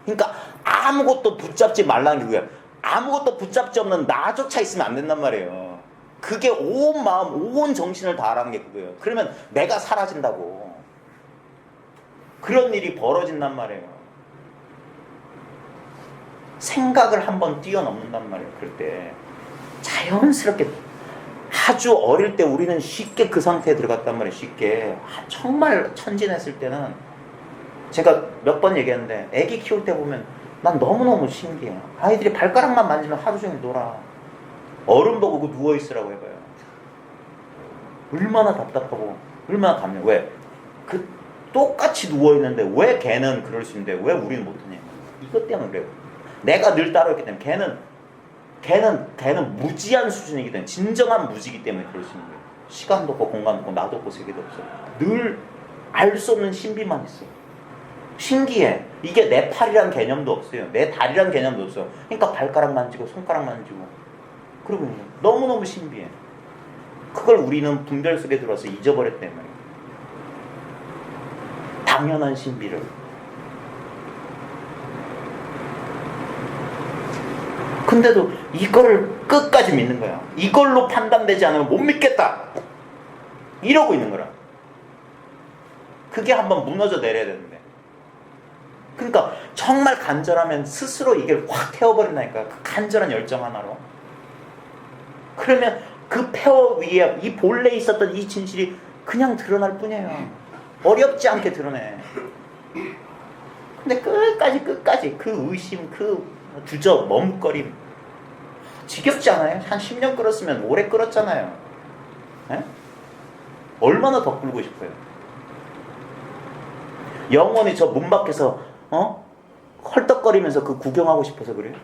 그러니까 아무것도 붙잡지 말라는 게 그거야. 아무것도 붙잡지 없는 나조차 있으면 안 된단 말이에요. 그게 온 마음, 온 정신을 다하라는 게 그거예요. 그러면 내가 사라진다고. 그런 일이 벌어진단 말이에요. 생각을 한번 뛰어넘는단 말이에요. 그럴 때 자연스럽게 아주 어릴 때 우리는 쉽게 그 상태에 들어갔단 말이에요. 쉽게. 정말 천진했을 때는 제가 몇 번 얘기했는데 애기 키울 때 보면 난 너무너무 신기해요. 아이들이 발가락만 만지면 하루 종일 놀아. 어른 보고 그 누워있으라고 해봐요. 얼마나 답답하고 얼마나 감명. 왜? 그 똑같이 누워있는데 왜 걔는 그럴 수 있는데 왜 우리는 못하냐. 이것 때문에 그래요. 내가 늘 따라했기 때문에 걔는 무지한 수준이기 때문에 진정한 무지이기 때문에 그럴 수 있는 거예요. 시간도 없고 공간도 없고 나도 없고 세계도 없어. 늘 알 수 없는 신비만 있어. 신기해. 이게 내 팔이란 개념도 없어요. 내 다리란 개념도 없어요. 그러니까 발가락 만지고 손가락 만지고 그러고 있는 거예요. 너무너무 신비해. 그걸 우리는 분별 속에 들어와서 잊어버렸단 말이에요. 당연한 신비를. 근데도 이거를 끝까지 믿는 거야. 이걸로 판단되지 않으면 못 믿겠다. 이러고 있는 거라. 그게 한번 무너져 내려야 되는데. 그러니까 정말 간절하면 스스로 이게 확 태워버린다니까. 그 간절한 열정 하나로. 그러면 그 폐허 위에 이 본래 있었던 이 진실이 그냥 드러날 뿐이에요. 어렵지 않게 드러내. 근데 끝까지 그 의심, 그 두저 머뭇거림 지겹지 않아요? 한 10년 끌었으면 오래 끌었잖아요. 에? 얼마나 더 끌고 싶어요? 영원히 저 문 밖에서 헐떡거리면서 그 구경하고 싶어서 그래요?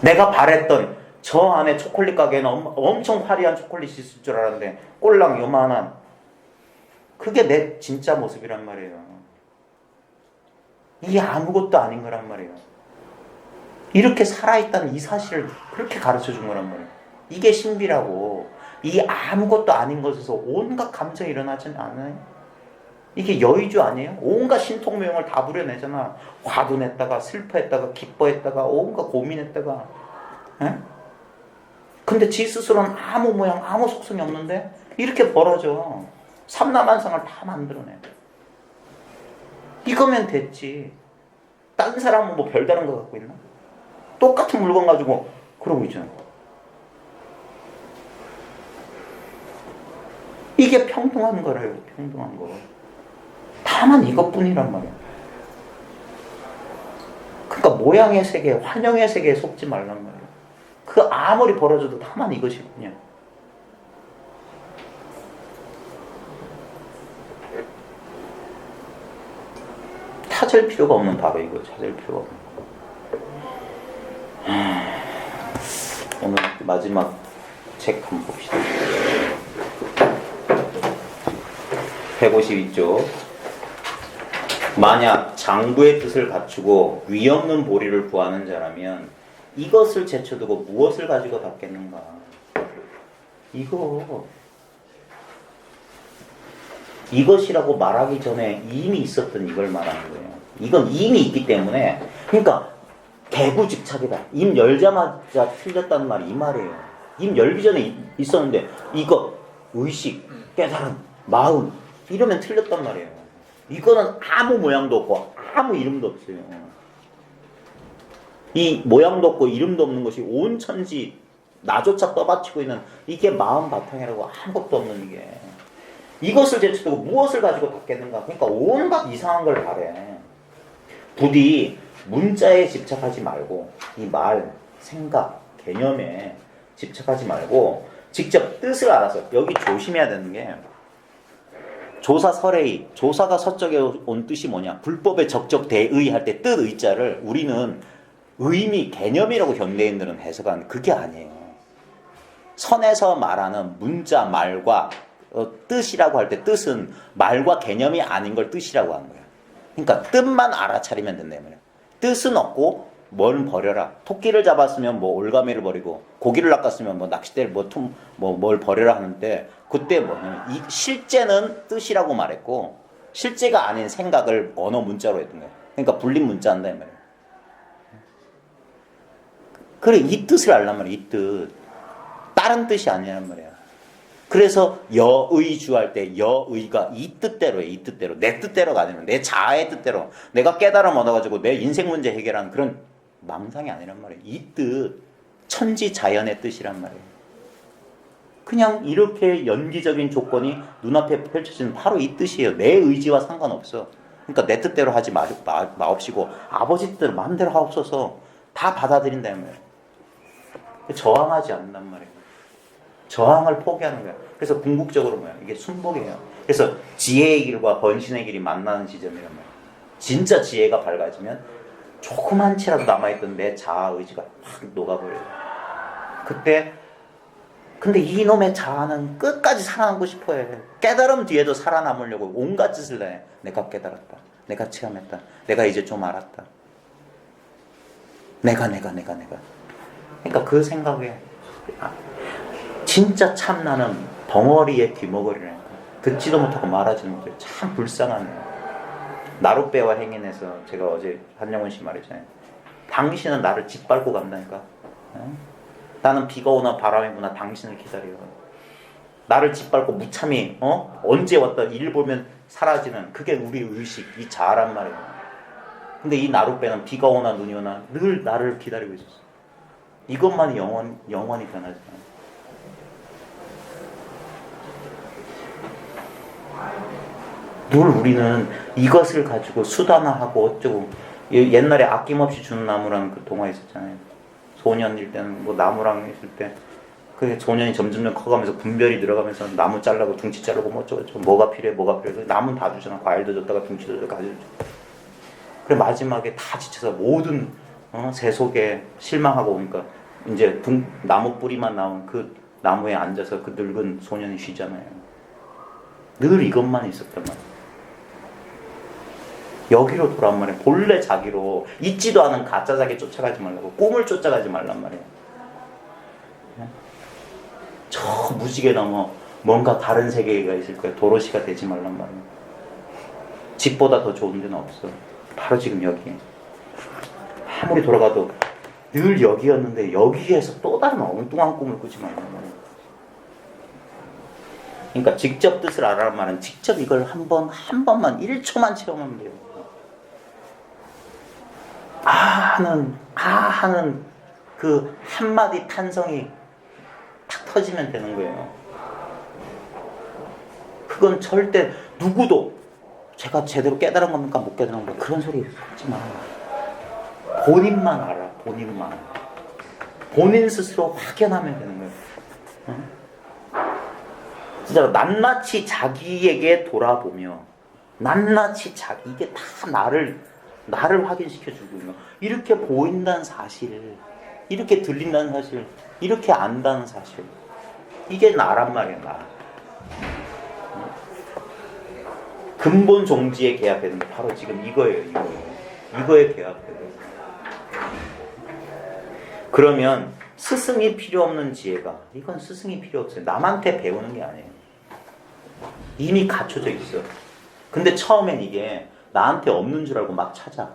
내가 바랬던 저 안에 초콜릿 가게에는 엄청 화려한 초콜릿이 있을 줄 알았는데 꼴랑 요만한 그게 내 진짜 모습이란 말이에요. 이게 아무것도 아닌 거란 말이에요. 이렇게 살아있다는 이 사실을 그렇게 가르쳐 준 거란 말이에요. 이게 신비라고. 이 아무것도 아닌 것에서 온갖 감정이 일어나지 않아요? 이게 여의주 아니에요? 온갖 신통모형을 다 부려내잖아. 화도 냈다가 슬퍼했다가 기뻐했다가 온갖 고민했다가. 에? 근데 지 스스로는 아무 모양 아무 속성이 없는데 이렇게 벌어져. 삼라만상을 다 만들어내. 이거면 됐지. 딴 사람은 뭐 별다른 거 갖고 있나? 똑같은 물건 가지고 그러고 있잖아. 이게 평등한 거래요. 평등한 거. 다만 이것뿐이란 말이야. 그러니까 모양의 세계, 환영의 세계에 속지 말란 말이야. 그 아무리 벌어져도 다만 이것일 뿐이야. 찾을 필요가 없는 바로 이거. 찾을 필요가 없는 거. 오늘 마지막 책 한번 봅시다. 152쪽. 만약 장부의 뜻을 갖추고 위없는 보리를 구하는 자라면 이것을 제쳐두고 무엇을 가지고 받겠는가. 이것이라고 말하기 전에 이미 있었던 이걸 말하는 거예요. 이건 이미 있기 때문에. 그러니까 개구직착이다. 입 열자마자 틀렸다는 말이 이 말이에요. 입 열기 전에 있었는데 이거 의식, 깨달음, 마음 이러면 틀렸단 말이에요. 이거는 아무 모양도 없고 아무 이름도 없어요. 이 모양도 없고 이름도 없는 것이 온 천지 나조차 떠받치고 있는 이게 마음 바탕이라고 아무것도 없는 이게. 이것을 제쳐두고 무엇을 가지고 받겠는가. 그러니까 온갖 이상한 걸 바래. 부디 문자에 집착하지 말고 이 말, 생각, 개념에 집착하지 말고 직접 뜻을 알아서. 여기 조심해야 되는 게 조사 설의, 조사가 서적에 온 뜻이 뭐냐. 불법의 적적 대의 할 때 뜻 의자를 우리는 의미, 개념이라고 현대인들은 해석하는 그게 아니에요. 선에서 말하는 문자, 말과 뜻이라고 할 때 뜻은 말과 개념이 아닌 걸 뜻이라고 하는 거예요. 그러니까 뜻만 알아차리면 된다는 거예요. 뜻은 없고 뭘 버려라. 토끼를 잡았으면 뭐 올가미를 버리고 고기를 낚았으면 뭐 낚싯대를 뭘 버려라 하는데 그때 뭐냐면 이 실제는 뜻이라고 말했고 실제가 아닌 생각을 언어 문자로 했던 거예요. 그러니까 불린 문자 한다 이 말이에요. 그래 이 뜻을 알란 말이에요. 이 뜻. 다른 뜻이 아니란 말이에요. 그래서 여의주 할 때 여의가 이 뜻대로예요. 이 뜻대로. 내 뜻대로가 아니라 내 자아의 뜻대로. 내가 깨달음 얻어가지고 내 인생 문제 해결하는 그런 망상이 아니란 말이에요. 이 뜻. 천지자연의 뜻이란 말이에요. 그냥 이렇게 연기적인 조건이 눈앞에 펼쳐지는 바로 이 뜻이에요. 내 의지와 상관없어. 그러니까 내 뜻대로 하지 마옵시고 아버지 뜻대로 마음대로 하옵소서 다 받아들인다는 말이에요. 저항하지 않는단 말이에요. 저항을 포기하는 거야. 그래서 궁극적으로 뭐야? 이게 순복이에요. 그래서 지혜의 길과 번신의 길이 만나는 지점이란 말이야. 진짜 지혜가 밝아지면 조그만치라도 남아있던 내 자아 의지가 확 녹아버려요. 그때 근데 이놈의 자아는 끝까지 살아남고 싶어해. 깨달음 뒤에도 살아남으려고 온갖 짓을 해. 내가 깨달았다. 내가 체험했다. 내가 이제 좀 알았다. 내가. 그러니까 그 생각에 진짜 참나는 덩어리의 귀머거리라니까. 듣지도 못하고 말하지도 못해요. 참 불쌍하네요. 나룻배와 행인에서 제가 어제 한영훈 씨 말했잖아요. 당신은 나를 짓밟고 간다니까. 나는 비가 오나 바람이 부나 당신을 기다려. 나를 짓밟고 무참히 언제 왔다 일 보면 사라지는 그게 우리 의식, 이 자아란 말이에요. 근데 이 나룻배는 비가 오나 눈이 오나 늘 나를 기다리고 있었어. 이것만이 영원히 변하지 않아요. 늘 우리는 이것을 가지고 수단화하고 어쩌고. 옛날에 아낌없이 주는 나무라는 그 동화 있었잖아요. 소년일 때는 뭐 나무랑 있을 때 그 소년이 점점 커가면서 분별이 늘어가면서 나무 잘라고 둥치 자르고 뭐 어쩌고 뭐가 필요해. 나무는 다 주잖아. 과일도 줬다가 둥치도 줬다가 가지고. 그래 마지막에 다 지쳐서 모든 새 속에 실망하고 오니까 이제 나무 뿌리만 나온 그 나무에 앉아서 그 늙은 소년이 쉬잖아요. 늘 이것만 있었단 말이에요. 여기로 돌아온 말이에요. 본래 자기로 있지도 않은 가짜 자기 쫓아가지 말라고. 꿈을 쫓아가지 말란 말이에요. 저 무지개 넘어 뭔가 다른 세계가 있을 거예요. 도로시가 되지 말란 말이에요. 집보다 더 좋은 데는 없어. 바로 지금 여기. 아무리 돌아가도 늘 여기였는데 여기에서 또 다른 엉뚱한 꿈을 꾸지 말란 말이에요. 그러니까 직접 뜻을 알아란 말은 직접 이걸 한 번만 1초만 체험하면 돼요. 하는 그 한마디 탄성이 탁 터지면 되는 거예요. 그건 절대 누구도 제가 제대로 깨달은 겁니까? 못 깨달은 겁니까? 그런 소리 하지 마. 본인만 알아. 본인만. 본인 스스로 확연하면 되는 거예요. 응? 진짜 낱낱이 자기에게 돌아보며 낱낱이 이게 다 나를 확인시켜주고 있는 이렇게 보인다는 사실, 이렇게 들린다는 사실, 이렇게 안다는 사실, 이게 나란 말이야. 나. 근본 종지에 계약되는 게 바로 지금 이거예요. 이거에 계약되는. 그러면 스승이 필요 없는 지혜가, 이건 스승이 필요 없어요. 남한테 배우는 게 아니에요. 이미 갖춰져 있어. 근데 처음엔 이게 나한테 없는 줄 알고 막 찾아.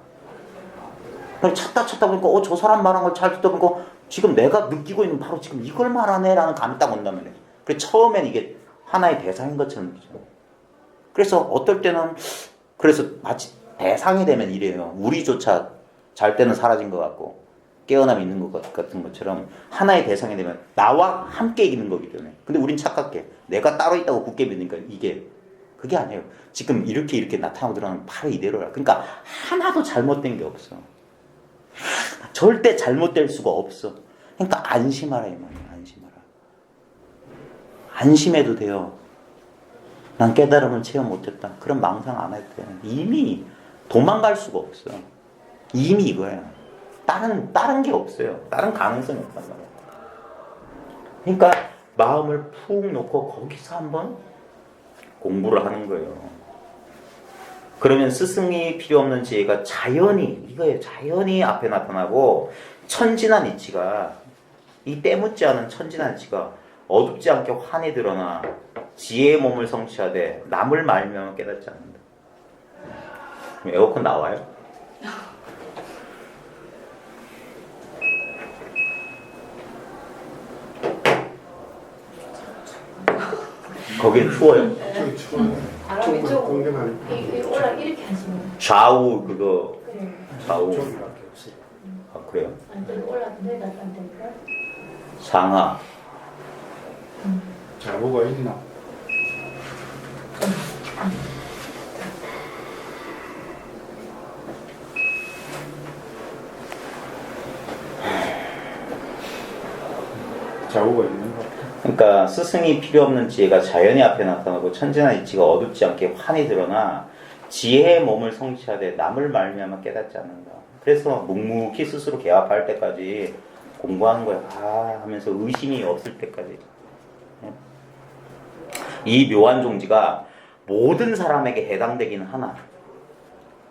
찾다 보니까 저 사람 말한 걸 잘 듣다 보니까 지금 내가 느끼고 있는 바로 지금 이걸 말하네 라는 감이 딱 온단 말이에요. 그래서 처음엔 이게 하나의 대상인 것처럼 느껴져. 그래서 어떨 때는 그래서 마치 대상이 되면 이래요. 우리조차 잘 때는 사라진 것 같고 깨어남이 있는 것 같은 것처럼 하나의 대상이 되면 나와 함께 있는 거기 때문에. 근데 우린 착각해. 내가 따로 있다고 굳게 믿으니까 그게 아니에요. 지금 이렇게 나타나고 들어가는 바로 이대로야. 그러니까 하나도 잘못된 게 없어. 절대 잘못될 수가 없어. 그러니까 안심하라 이 말이야. 안심하라. 안심해도 돼요. 난 깨달음을 체험 못했다. 그럼 망상 안 해도 돼. 이미 도망갈 수가 없어. 이미 이거야. 다른 게 없어요. 다른 가능성이 없단 말이야. 그러니까 마음을 푹 놓고 거기서 한번 공부를 하는 거예요. 그러면 스승이 필요 없는 지혜가 자연히 이거예요. 자연히 앞에 나타나고 천진한 이치가 이 때묻지 않은 천진한 이치가 어둡지 않게 환히 드러나 지혜의 몸을 성취하되 남을 말미암아 깨닫지 않는다. 그럼 에어컨 나와요? 거긴 추워요. 저기 추워. 바람이 좀 공격하는 올라 이렇게 하시면 좌우 그거 그래. 좌우 쪽이밖에 없어요. 아 그래요? 완전 올라 내가 안 될까? 상하 자고가 있나? 자고가 있는 것 같아. 그러니까 스승이 필요 없는 지혜가 자연히 앞에 나타나고 천진한 이치가 어둡지 않게 환히 드러나 지혜의 몸을 성취하되 남을 말미암아 깨닫지 않는다. 그래서 묵묵히 스스로 개합할 때까지 공부하는 거야. 아 하면서 의심이 없을 때까지. 이 묘한 종지가 모든 사람에게 해당되긴 하나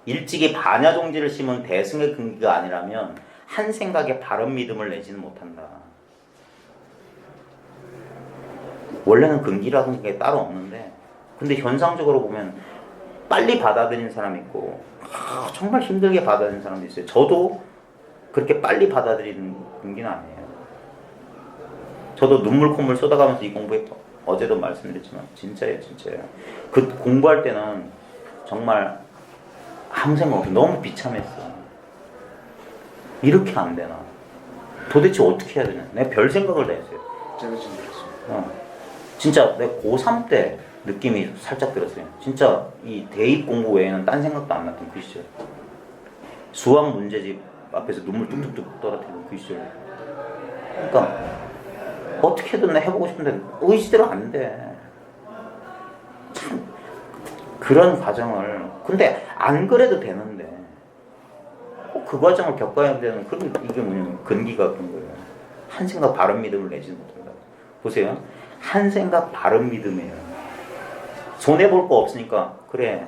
일찍이 반야 종지를 심은 대승의 근기가 아니라면 한 생각에 바른 믿음을 내지는 못한다. 원래는 근기라는 게 따로 없는데 근데 현상적으로 보면 빨리 받아들이는 사람이 있고 정말 힘들게 받아들이는 사람도 있어요. 저도 그렇게 빨리 받아들이는 근기는 아니에요. 저도 눈물 콧물 쏟아가면서 이 공부했고 어제도 말씀드렸지만 진짜예요. 그 공부할 때는 정말 아무 생각 없이 너무 비참했어. 이렇게 안 되나? 도대체 어떻게 해야 되나? 내가 별 생각을 다 했어요. 제가 지금 그렇습니다. 진짜 내가 고3 때 느낌이 살짝 들었어요. 진짜 이 대입 공부 외에는 딴 생각도 안 났던 그 시절. 수학 문제집 앞에서 눈물 뚝뚝뚝 떨어뜨리는 그 시절. 그러니까 어떻게든 나 해보고 싶은데 의지대로 안 돼. 참 그런 과정을 근데 안 그래도 되는데 꼭 그 과정을 겪어야 되는 그런 이게 뭐냐면 근기가 그런 거예요. 한 생각 바른 믿음을 내지는 못한다. 보세요. 한 생각 바른 믿음이에요. 손해볼 거 없으니까 그래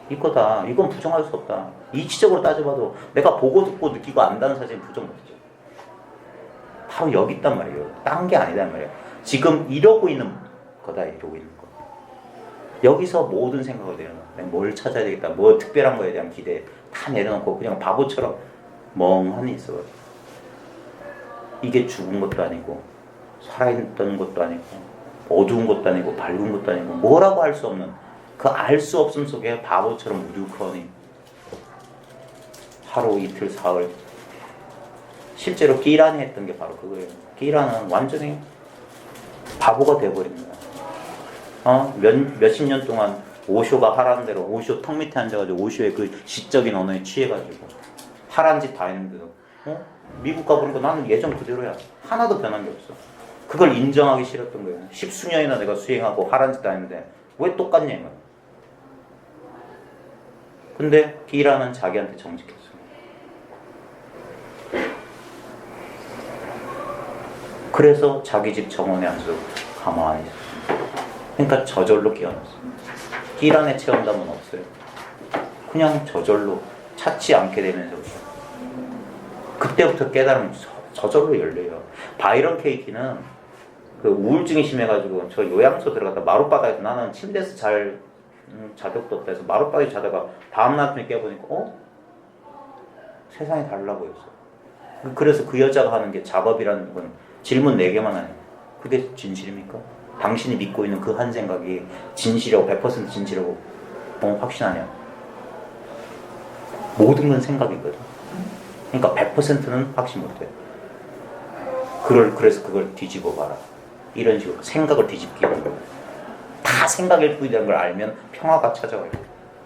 이거다. 이건 부정할 수 없다. 이치적으로 따져봐도 내가 보고 듣고 느끼고 안다는 사실은 부정 못하죠. 바로 여기 있단 말이에요. 딴 게 아니단 말이에요. 지금 이러고 있는 거다. 이러고 있는 거. 여기서 모든 생각을 내려놔. 내가 뭘 찾아야 되겠다. 뭐 특별한 거에 대한 기대 다 내려놓고 그냥 바보처럼 멍하니 있어요. 이게 죽은 것도 아니고 살아있던 것도 아니고 어두운 것도 아니고 밝은 것도 아니고 뭐라고 할 수 없는 그 알 수 없음 속에 바보처럼 우두커니 하루 이틀 사흘 실제로 끼란이 했던 게 바로 그거예요. 끼란은 완전히 바보가 돼버린 거야. 몇십 년 동안 오쇼가 하라는 대로 오쇼 턱 밑에 앉아가지고 오쇼의 그 시적인 언어에 취해가지고 하라는 짓 다 했는데도 미국 가보니까 나는 예전 그대로야. 하나도 변한 게 없어. 그걸 인정하기 싫었던 거예요. 십수년이나 내가 수행하고 하라는 짓 다 했는데 왜 똑같냐 이 말이야. 근데 기라는 자기한테 정직했어. 그래서 자기 집 정원에 앉아서 가만히 있었어. 그러니까 저절로 깨어났어. 기란의 체험담은 없어요. 그냥 저절로 찾지 않게 되면서 그때부터 깨달음이 저절로 열려요. 바이런 케이티는 그 우울증이 심해가지고 저 요양소 들어갔다 마룻바닥에서 나는 침대에서 잘 자격도 없다 해서 마룻바닥에 자다가 다음날 아침에 깨보니까 세상이 달라 보였어. 그래서 그 여자가 하는 게 작업이라는 건 질문 4개만 하네. 그게 진실입니까? 당신이 믿고 있는 그 한 생각이 진실이라고 100% 진실이라고 확신하냐? 모든 건 생각이거든. 그러니까 100%는 확신 못해. 그래서 그걸 뒤집어 봐라. 이런 식으로 생각을 뒤집기로 다 생각일 뿐이라는 걸 알면 평화가 찾아와요.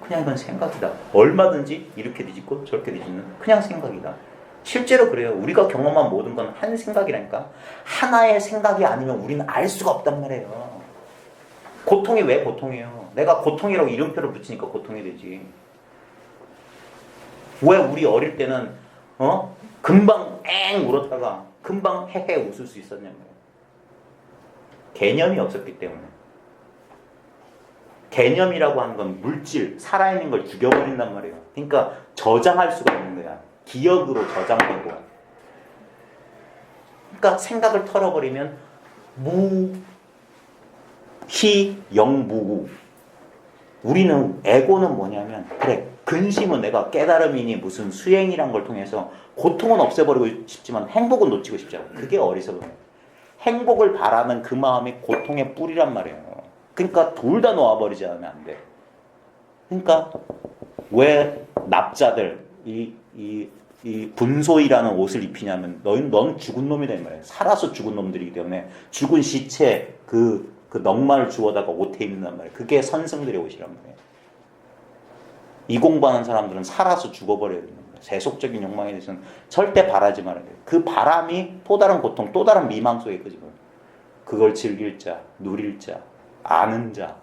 그냥 이건 생각이다. 얼마든지 이렇게 뒤집고 저렇게 뒤집는 그냥 생각이다. 실제로 그래요. 우리가 경험한 모든 건 한 생각이라니까. 하나의 생각이 아니면 우리는 알 수가 없단 말이에요. 고통이 왜 고통이에요? 내가 고통이라고 이름표를 붙이니까 고통이 되지. 왜 우리 어릴 때는 금방 엥 울었다가 금방 헤헤 웃을 수 있었냐면 개념이 없었기 때문에. 개념이라고 하는 건 물질, 살아있는 걸 죽여버린단 말이에요. 그러니까 저장할 수가 없는 거야. 기억으로 저장되고. 그러니까 생각을 털어버리면 무희영무우. 우리는 에고는 뭐냐면 그래 근심은 내가 깨달음이니 무슨 수행이란 걸 통해서 고통은 없애버리고 싶지만 행복은 놓치고 싶지 않아. 그게 어리석은 거예요. 행복을 바라는 그 마음이 고통의 뿌리란 말이에요. 그러니까 둘 다 놓아버리지 않으면 안 돼. 그러니까 왜 납자들 이 분소이라는 옷을 입히냐면 넌 죽은 놈이다 이 말이에요. 살아서 죽은 놈들이기 때문에 죽은 시체 그 넉마를 주워다가 옷에 입는단 말이에요. 그게 선승들의 옷이란 말이에요. 이 공부하는 사람들은 살아서 죽어버려야 됩니다. 세속적인 욕망에 대해서는 절대 바라지 말아야 돼요. 그 바람이 또 다른 고통, 또 다른 미망 속에 끄집어요. 그걸 즐길 자, 누릴 자, 아는 자.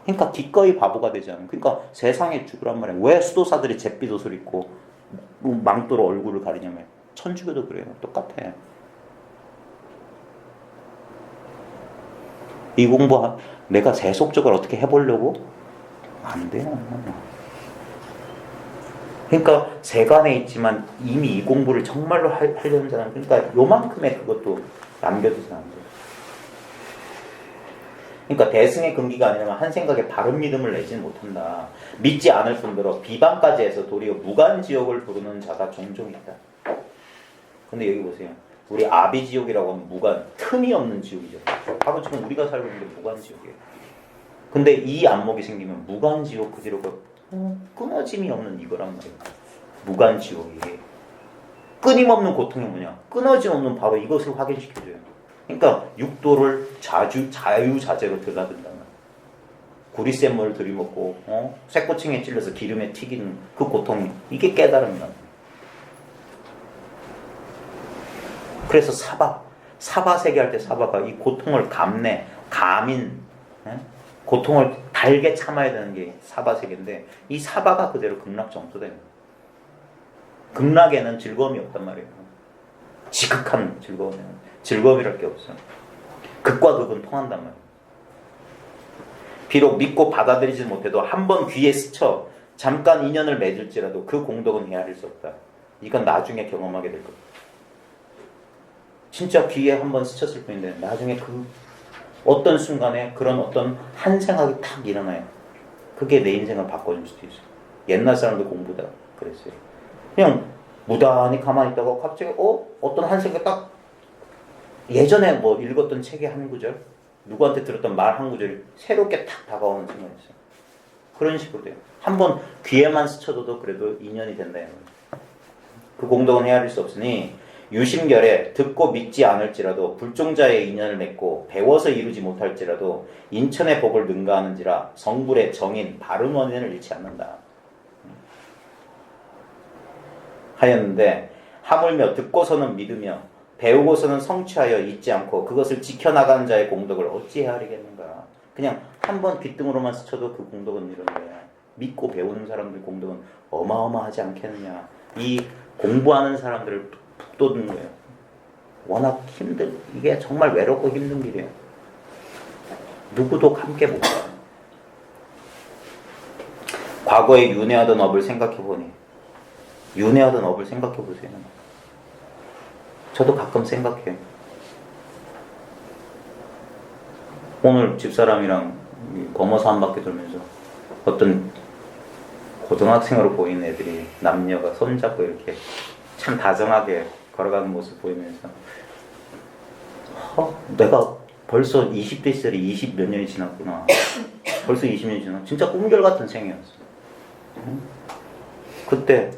그러니까 기꺼이 바보가 되지 않아요. 그러니까 세상에 죽으란 말이에요. 왜 수도사들이 잿빛 옷을 입고 망토로 얼굴을 가리냐면 천주교도 그래요. 똑같아. 이 공부 내가 세속적으로 어떻게 해보려고? 안 돼요. 그러니까 세간에 있지만 이미 이 공부를 정말로 하려는 사람, 그러니까 요만큼의 그것도 남겨두지 않는 거예요. 그러니까 대승의 근기가 아니라면 한 생각에 바른 믿음을 내지는 못한다. 믿지 않을 뿐더러 비방까지 해서 도리어 무간지옥을 부르는 자가 종종 있다. 근데 여기 보세요. 우리 아비지옥이라고 하면 무간, 틈이 없는 지옥이죠. 바로 지금 우리가 살고 있는 게 무간지옥이에요. 근데 이 안목이 생기면 무간지옥 그대로가 끊어짐이 없는 이거란 말이에요. 무간지옥이. 끊임없는 고통이 뭐냐? 끊어짐 없는 바로 이것을 확인시켜줘요. 그러니까 육도를 자유자재로 들여다본다는 구리센물을 들이먹고 쇠꼬챙이에 찔러서 기름에 튀기는 그 고통이 이게 깨달음이란 말이에요. 그래서 사바세계 할 때 사바가 이 고통을 감내, 감인, 고통을 달게 참아야 되는 게 사바세계인데 이 사바가 그대로 극락 정토됩니다. 극락에는 즐거움이 없단 말이에요. 지극한 즐거움이랄 게 없어요. 극과 극은 통한단 말이에요. 비록 믿고 받아들이지 못해도 한번 귀에 스쳐 잠깐 인연을 맺을지라도 그 공덕은 헤아릴 수 없다. 이건 나중에 경험하게 될 겁니다. 진짜 귀에 한번 스쳤을 뿐인데 나중에 그 어떤 순간에 그런 어떤 한 생각이 탁 일어나요. 그게 내 인생을 바꿔줄 수도 있어요. 옛날 사람들 공부다 그랬어요. 그냥 무단히 가만히 있다가 갑자기 어떤 한 생각이 딱 예전에 뭐 읽었던 책의 한 구절, 누구한테 들었던 말 한 구절이 새롭게 탁 다가오는 순간이 있어요. 그런 식으로 돼요. 한번 귀에만 스쳐도 그래도 인연이 된다. 그 공덕은 헤아릴 수 없으니 유심결에 듣고 믿지 않을지라도 불종자의 인연을 맺고 배워서 이루지 못할지라도 인천의 복을 능가하는지라 성불의 정인 바른 원인을 잃지 않는다. 하였는데 하물며 듣고서는 믿으며 배우고서는 성취하여 잊지 않고 그것을 지켜나가는 자의 공덕을 어찌 헤아리겠는가. 그냥 한번 귓등으로만 스쳐도 그 공덕은 이런 거야. 믿고 배우는 사람들 공덕은 어마어마하지 않겠느냐. 이 공부하는 사람들을 북돋는 거예요. 워낙 이게 정말 외롭고 힘든 길이에요. 누구도 함께 못 가요. 과거에 윤회하던 업을 생각해보니 윤회하던 업을 생각해보세요. 저도 가끔 생각해요. 오늘 집사람이랑 범어사 한 바퀴 돌면서 어떤 고등학생으로 보이는 애들이 남녀가 손잡고 이렇게 참 다정하게 걸어가는 모습 보이면서 내가 벌써 20대 시절에 20 몇 년이 지났구나. 벌써 20년이 지났구나. 진짜 꿈결 같은 생이었어. 그때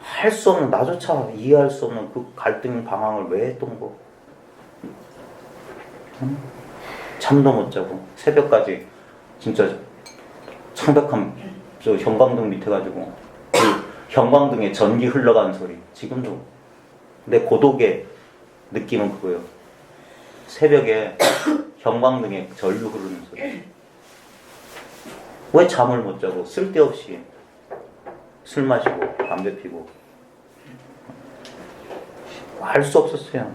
할 수 없는, 나조차 이해할 수 없는 그 갈등 방황을 왜 했던 거? 잠도 못 자고 새벽까지 진짜 창백한 저 형광등 밑에 가지고 그 형광등에 전기 흘러가는 소리 지금도 내 고독의 느낌은 그거예요. 새벽에 형광등에 전류 흐르는 소리. 왜 잠을 못 자고 쓸데없이 술 마시고 담배 피고 알 수 없었어요.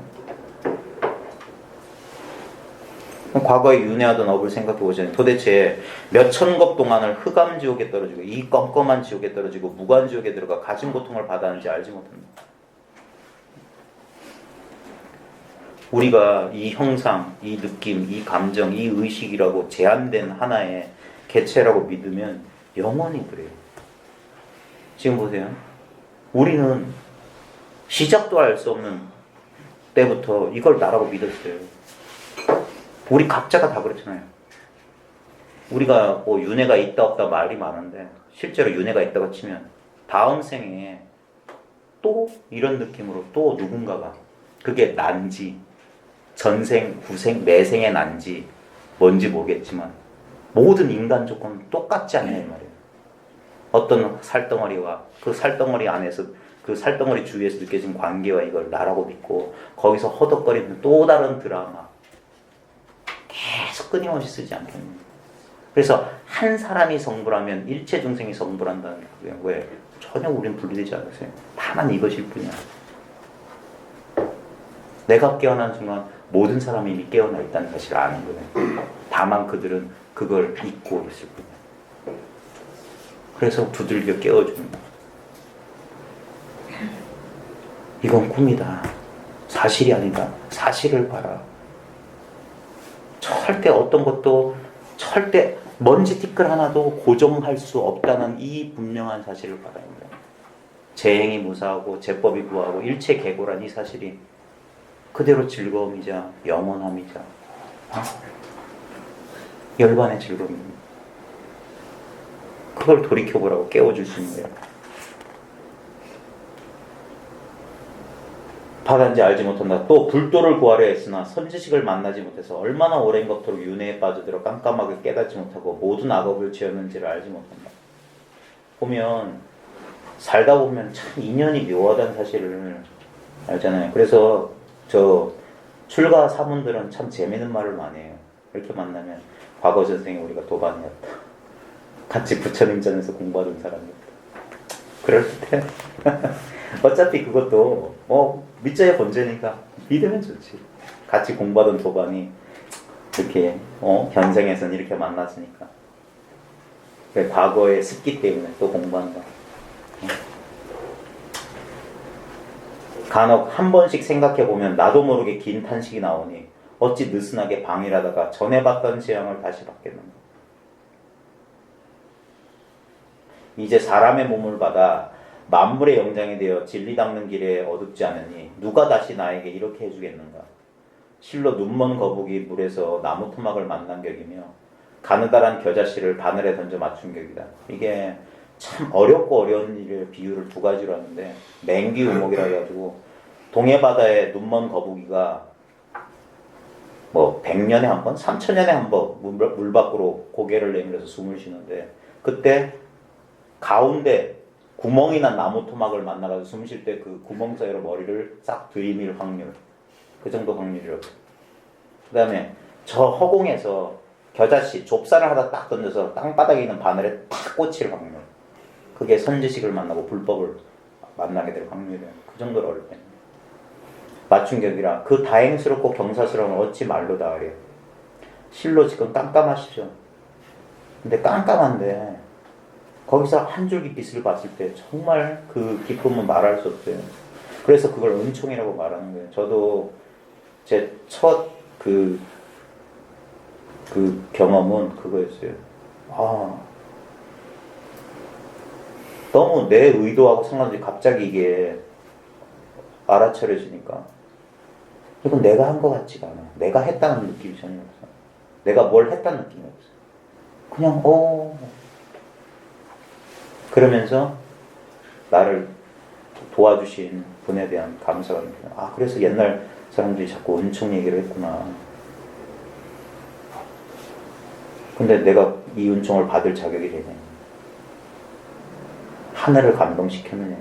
그럼 과거에 윤회하던 업을 생각해 보자면 도대체 몇천 겁 동안을 흑암 지옥에 떨어지고 이 껌껌한 지옥에 떨어지고 무관 지옥에 들어가 가진 고통을 받았는지 알지 못합니다. 우리가 이 형상, 이 느낌, 이 감정, 이 의식이라고 제한된 하나의 개체라고 믿으면 영원히 그래요. 지금 보세요. 우리는 시작도 할 수 없는 때부터 이걸 나라고 믿었어요. 우리 각자가 다 그렇잖아요. 우리가 뭐 윤회가 있다 없다 말이 많은데 실제로 윤회가 있다고 치면 다음 생에 또 이런 느낌으로 또 누군가가 그게 난지 전생, 구생, 매생의 난지 뭔지 모르겠지만 모든 인간 조건은 똑같지 않냐 이 말이에요. 어떤 살덩어리와 그 살덩어리 안에서 그 살덩어리 주위에서 느껴진 관계와 이걸 나라고 믿고 거기서 허덕거리는 또 다른 드라마 계속 끊임없이 쓰지 않겠느냐. 그래서 한 사람이 성불하면 일체 중생이 성불한다는 게 왜? 전혀 우린 분리되지 않으세요. 다만 이것일 뿐이야. 내가 깨어난 순간 모든 사람이 이미 깨어나 있다는 사실을 아는 거예요. 다만 그들은 그걸 잊고 있을 뿐이야. 그래서 두들겨 깨워주는 거예요. 이건 꿈이다. 사실이 아니다. 사실을 봐라. 절대 어떤 것도 절대 먼지 티끌 하나도 고정할 수 없다는 이 분명한 사실을 바랍니다. 재행이 무사하고 제법이 구하고 일체 개고란 이 사실이 그대로 즐거움이자 영원함이자 열반의 즐거움입니다. 그걸 돌이켜보라고 깨워줄 수 있는 거예요. 바다인지 알지 못한다. 또 불도를 구하려 했으나 선지식을 만나지 못해서 얼마나 오랜 것도록 윤회에 빠져들어 깜깜하게 깨닫지 못하고 모든 악업을 지었는지를 알지 못한다. 보면 살다 보면 참 인연이 묘하다는 사실을 알잖아요. 그래서 저 출가 사문들은 참 재미있는 말을 많이 해요. 이렇게 만나면 과거 전생에 우리가 도반이었다. 같이 부처님전에서 공부하던 사람이었다. 그럴듯해. 어차피 그것도 밑자의 번제니까 믿으면 좋지. 같이 공부하던 도반이 이렇게 현생에서는 이렇게 만났으니까 과거의 습기 때문에 또 공부한다. 간혹 한 번씩 생각해보면 나도 모르게 긴 탄식이 나오니 어찌 느슨하게 방일하다가 전에 봤던 재앙을 다시 받겠는가. 이제 사람의 몸을 받아 만물의 영장이 되어 진리 닦는 길에 어둡지 않으니 누가 다시 나에게 이렇게 해주겠는가. 실로 눈먼 거북이 물에서 나무 토막을 만난 격이며 가느다란 겨자씨를 바늘에 던져 맞춘 격이다. 이게 참 어렵고 어려운 일을 비유를 두 가지로 하는데 맹기우목이라 해가지고 동해바다에 눈먼 거북이가 뭐 100년에 한 번, 3000년에 한 번 물 밖으로 고개를 내밀어서 숨을 쉬는데 그때 가운데 구멍이 난 나무 토막을 만나가지고 숨 쉴 때 그 구멍 사이로 머리를 싹 들이밀 확률, 그 정도 확률이라고. 그 다음에 저 허공에서 겨자씨 좁쌀을 하다 딱 던져서 땅바닥에 있는 바늘에 탁 꽂힐 확률, 그게 선지식을 만나고 불법을 만나게 될 확률이에요. 그 정도로 어릴 때 맞춤격이라 그 다행스럽고 경사스러움을 어찌 말로 다 하려. 실로 지금 깜깜하시죠. 근데 깜깜한데 거기서 한 줄기 빛을 봤을 때 정말 그 기쁨은 말할 수 없어요. 그래서 그걸 은총이라고 말하는 거예요. 저도 제 첫 그 경험은 그거였어요. 너무 내 의도하고 상관없이 갑자기 이게 알아차려지니까 이건 내가 한 것 같지가 않아. 내가 했다는 느낌이 전혀 없어. 내가 뭘 했다는 느낌이 없어. 그냥 그러면서 나를 도와주신 분에 대한 감사가 느껴요. 그래서 옛날 사람들이 자꾸 은총 얘기를 했구나. 근데 내가 이 은총을 받을 자격이 되냐. 하늘을 감동시켰느냐.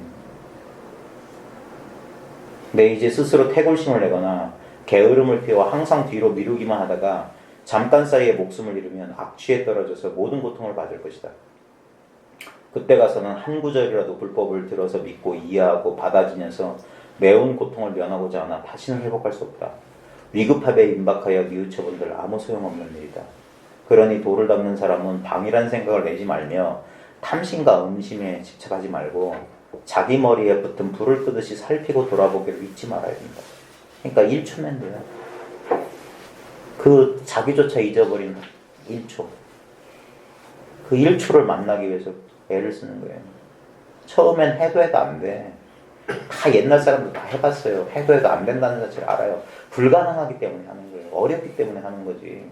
근데 이제 스스로 태골심을 내거나 게으름을 피워 항상 뒤로 미루기만 하다가 잠깐 사이에 목숨을 잃으면 악취에 떨어져서 모든 고통을 받을 것이다. 그때 가서는 한 구절이라도 불법을 들어서 믿고 이해하고 받아지면서 매운 고통을 면하고자 하나 다시는 회복할 수 없다. 위급함에 임박하여 뉘우쳐본들 아무 소용없는 일이다. 그러니 도를 닦는 사람은 방이란 생각을 내지 말며 탐심과 음심에 집착하지 말고 자기 머리에 붙은 불을 끄듯이 살피고 돌아보기를 잊지 말아야 된다. 그러니까 1초면 돼요. 그 자기조차 잊어버린 1초. 그 1초를 만나기 위해서 애를 쓰는 거예요. 처음엔 해도 안 돼. 다 옛날 사람들 다 해봤어요. 해도 안 된다는 사실을 알아요. 불가능하기 때문에 하는 거예요. 어렵기 때문에 하는 거지.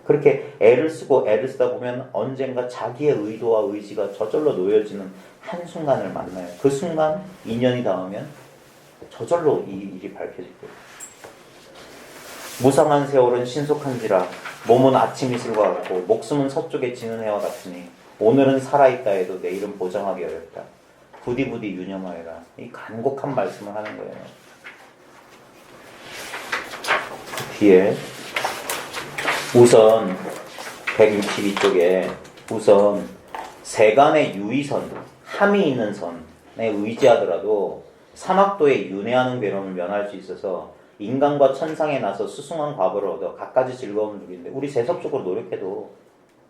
그렇게 애를 쓰고 애를 쓰다 보면 언젠가 자기의 의도와 의지가 저절로 놓여지는 한순간을 만나요. 그 순간 인연이 닿으면 저절로 이 일이 밝혀질 거예요. 무상한 세월은 신속한지라 몸은 아침 이슬과 같고 목숨은 서쪽에 지는 해와 같으니 오늘은 살아있다 해도 내일은 보장하기 어렵다. 부디부디 유념하여라. 이 간곡한 말씀을 하는 거예요. 뒤에 우선 162쪽에 우선 세간의 유의선, 함이 있는 선에 의지하더라도 사막도에 윤회하는 괴로움을 면할 수 있어서 인간과 천상에 나서 수승한 과거를 얻어 갖가지 즐거움을 누리는데 우리 세속적으로 노력해도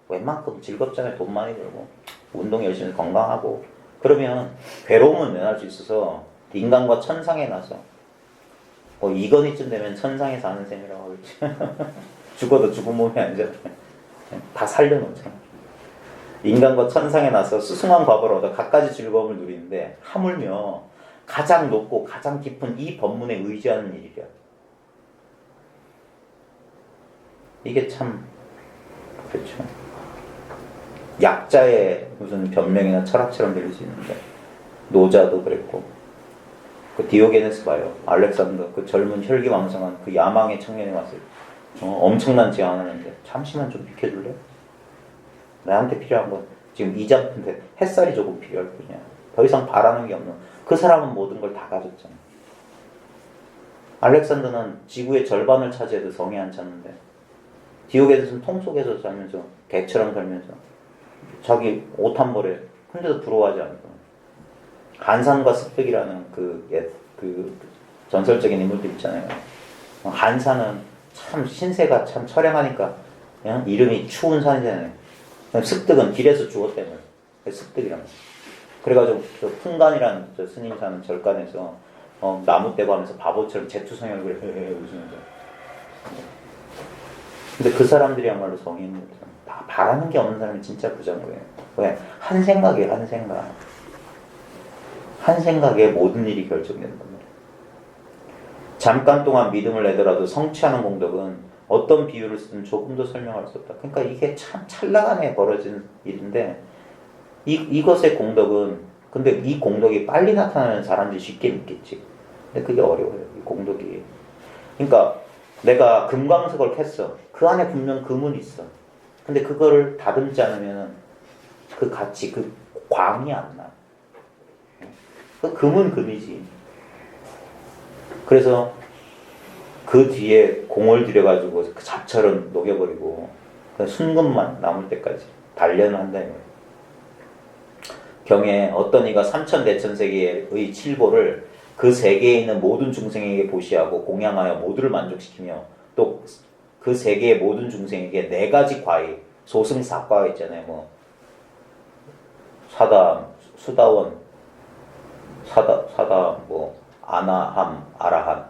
웬만큼 즐겁잖아요. 돈 많이 벌고 운동 열심히 건강하고 그러면 괴로움을 면할 수 있어서 인간과 천상에 나서 뭐 이건희쯤 되면 천상에 사는 셈이라고 하겠지. 죽어도 죽은 몸이 아니잖아요. 다 살려놓잖아. 인간과 천상에 나서 수승한 과거를 얻어 갖가지 즐거움을 누리는데 하물며 가장 높고 가장 깊은 이 법문에 의지하는 일이야. 이게 참 그렇죠. 약자의 무슨 변명이나 철학처럼 들릴 수 있는데 노자도 그랬고 그 디오게네스 봐요. 알렉산더 그 젊은 혈기왕성한 그 야망의 청년이 왔어요. 엄청난 제안을 하는데 잠시만 좀 비켜줄래? 나한테 필요한 건 지금 이 잡인데 햇살이 조금 필요할 뿐이야. 더 이상 바라는 게 없는 그 사람은 모든 걸 다 가졌잖아. 알렉산더는 지구의 절반을 차지해도 성에 안 찼는데 디오게네스는 통 속에서 살면서 개처럼 살면서 자기 옷 한 벌에 근데도 부러워하지 않고 한산과 습득이라는 그 전설적인 인물들 있잖아요. 한산은 참 신세가 참 처량하니까 그냥 이름이 추운 산이잖아요. 습득은 길에서 죽었다며. 습득이란 거. 그래가지고 저 풍간이라는 저 스님 사는 절간에서 나무 떼고 하면서 바보처럼 재투성형을 웃으면서. 근데 그 사람들이야말로 성이 있는 거죠. 다 바라는 게 없는 사람이 진짜 부자인 거예요. 왜? 한 생각이에요, 한 생각. 한 생각에 모든 일이 결정되는 겁니다. 잠깐 동안 믿음을 내더라도 성취하는 공덕은 어떤 비유를 쓰든 조금도 설명할 수 없다. 그러니까 이게 참 찰나간에 벌어진 일인데 이것의 공덕은 근데 이 공덕이 빨리 나타나는 사람들이 쉽게 믿겠지. 근데 그게 어려워요. 이 공덕이. 그러니까 내가 금광석을 캤어. 그 안에 분명 금은 있어. 근데 그거를 다듬지 않으면 그 가치, 그 광이 안 나. 그 금은 금이지. 그래서 그 뒤에 공을 들여가지고 그 잡철은 녹여버리고 그 순금만 남을 때까지 단련한다. 경에 어떤 이가 삼천대천세계의 칠보를 그 세계에 있는 모든 중생에게 보시하고 공양하여 모두를 만족시키며 또 그 세계의 모든 중생에게 네 가지 과의 소승사과가 있잖아요. 뭐 사담, 수다원, 사다 뭐 아나함, 아라함.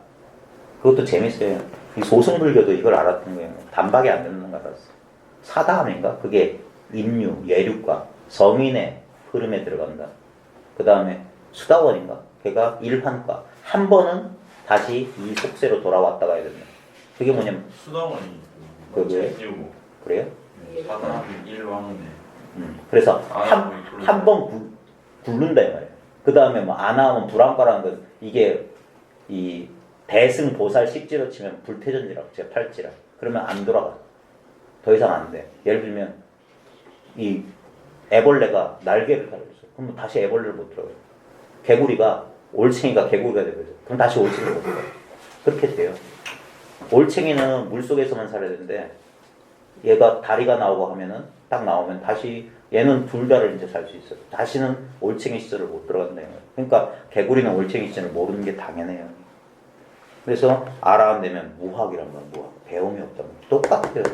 그것도 재밌어요. 이 소승불교도 이걸 알았던 거예요. 단박에 안 듣는 거 알았어. 사다함인가? 그게 인류, 예륙과 성인의 흐름에 들어간다. 그 다음에 수다원인가? 걔가 일환과. 한 번은 다시 이 속세로 돌아왔다가 해야 된다. 그게 뭐냐면 수다원이 그게 띄우고 그래요? 사다 일왕네. 그래서 한 번 굴른다 이 말이에요. 그 다음에 뭐 아나하면 불안과라는 건 이게 이 대승보살 식지로 치면 불태전지라고 제가 팔지라. 그러면 안 돌아가. 더 이상 안 돼. 예를 들면 이 애벌레가 날개를 달렸어. 그럼 다시 애벌레를 못 들어가요. 개구리가 올챙이가 개구리가 되거든. 그럼 다시 올챙이를 못 들어가요. 그렇게 돼요. 올챙이는 물속에서만 살아야 되는데 얘가 다리가 나오고 하면은 딱 나오면 다시 얘는 둘 다를 이제 살 수 있어. 다시는 올챙이 시절을 못 들어간다. 그러니까 개구리는 올챙이 시절을 모르는 게 당연해요. 그래서 알아내면 무학이란 건 무학. 배움이 없다는 거. 똑같아요.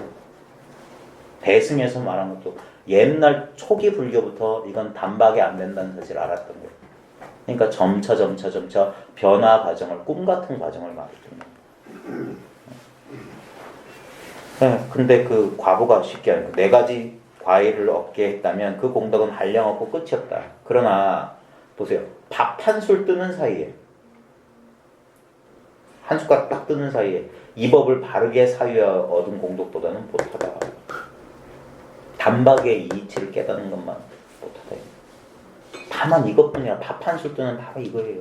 대승에서 말한 것도 옛날 초기 불교부터 이건 단박에 안 된다는 사실을 알았던 거예요. 그러니까 점차 변화 과정을, 꿈 같은 과정을 말했던 거예요. 네, 근데 그 과부가 쉽게 하는 거예요. 4가지 과일을 얻게 했다면 그 공덕은 한량없고 끝이 없다. 그러나 보세요. 밥 한 술 뜨는 사이에, 한 숟가락 딱 뜨는 사이에 이 법을 바르게 사유하여 얻은 공덕보다는 못하다. 단박에 이 이치를 깨닫는 것만 못하다. 다만 이것뿐이야. 밥 한 술 뜨는 바로 이거예요.